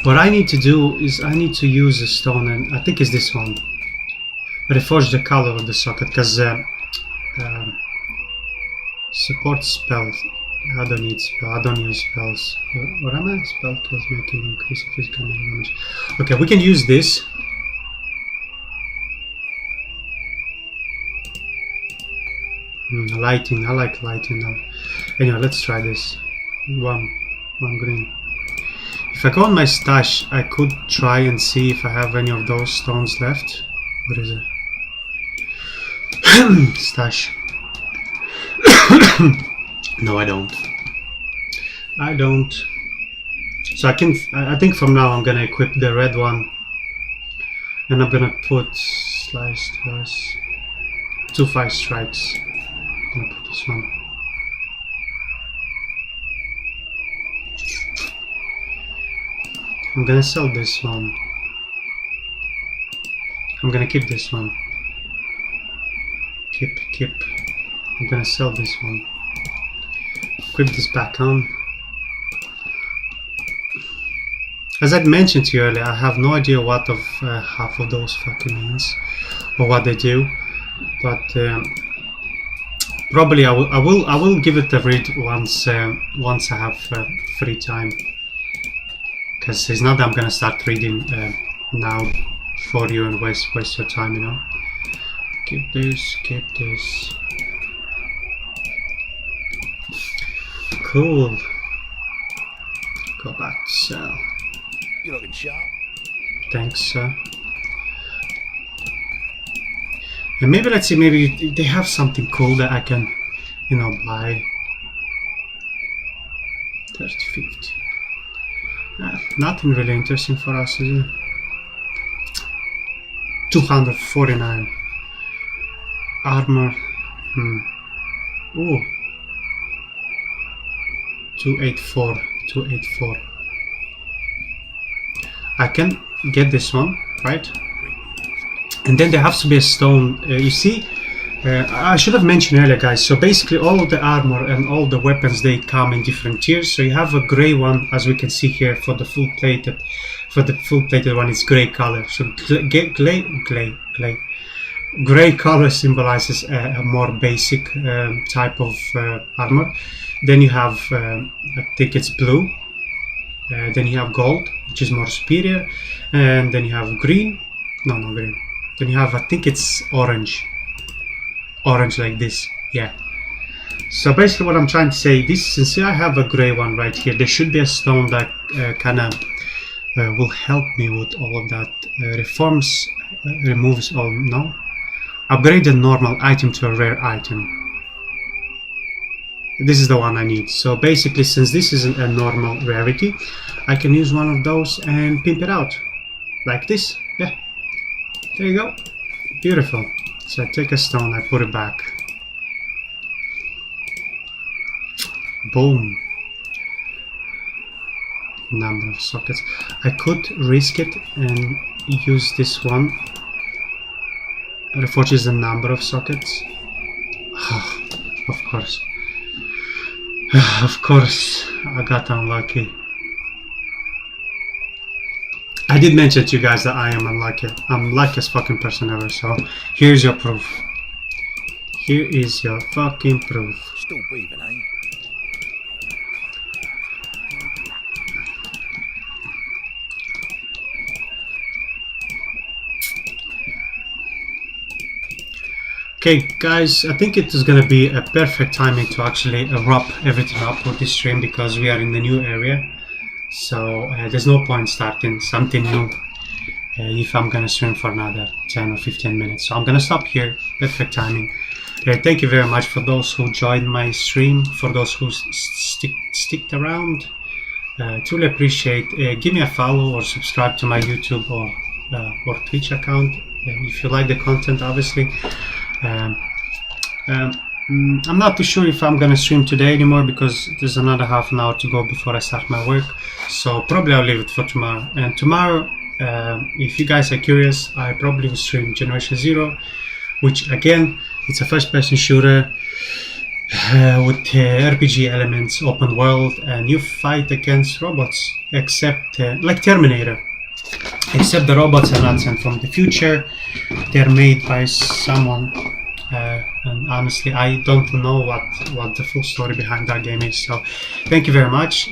What I need to do is I need to use a stone, and I think it's this one. Reforge the color of the socket, because support spells. I don't need spell. I don't use spells. What am I? Spell kills making increase of physical damage. Okay, we can use this. Lighting. I like lighting now. Anyway, let's try this. One green. If I go on my stash, I could try and see if I have any of those stones left. What is it? Stash. No, I don't. So I think from now I'm gonna equip the red one, and I'm gonna put sliced horse, 2 5 strikes. I'm gonna put this one. I'm gonna sell this one. I'm gonna keep this one. Keep. I'm gonna sell this one. Equip this back on. As I mentioned to you earlier, I have no idea what of half of those fucking means or what they do, but probably I will give it a read once I have free time. Because it's not that I'm gonna start reading now for you and waste your time, you know. Keep this. Cool. Go back to sell. You looking sharp? Thanks, sir. And maybe let's see. Maybe they have something cool that I can, you know, buy. 30-50. Nothing really interesting for us, is it? 249 armor. Ooh, 284. I can get this one, right? And then there has to be a stone. You see, I should have mentioned earlier, guys. So basically, all of the armor and all the weapons, they come in different tiers. So you have a gray one, as we can see here, for the full plated. For the full plated one, it's gray color. So gray color symbolizes a more basic type of armor. Then you have, I think it's blue. Then you have gold, which is more superior. And then you have green. No, not green. Then you have, I think it's orange. Orange like this, yeah. So basically what I'm trying to say, this, since I have a gray one right here, there should be a stone that kind of will help me with all of that. Removes all, no? Upgrade a normal item to a rare item. This is the one I need. So basically, since this isn't a normal rarity, I can use one of those and pimp it out. Like this, yeah. There you go. Beautiful. So I take a stone, I put it back. Boom. Number of sockets. I could risk it and use this one. Reforges the number of sockets. Of course. Of course, I got unlucky. I did mention to you guys that I am unlucky. I'm luckiest fucking person ever, so here's your proof. Here is your fucking proof. Still breathing, eh? Okay, guys, I think it is gonna be a perfect timing to actually wrap everything up with this stream because we are in the new area. So there's no point starting something new if I'm gonna stream for another 10 or 15 minutes. So I'm gonna stop here. Perfect timing. Thank you very much for those who joined my stream, for those who sticked around. Truly appreciate. Give me a follow or subscribe to my YouTube or Twitch account if you like the content, obviously. I'm not too sure if I'm gonna stream today anymore because there's another half an hour to go before I start my work, so probably I'll leave it for tomorrow. And tomorrow, if you guys are curious, I probably will stream Generation Zero, which again, it's a first-person shooter with RPG elements, open world, and you fight against robots, except like Terminator. Except the robots are not sent from the future, they're made by someone. And honestly, I don't know what the full story behind that game is. So thank you very much.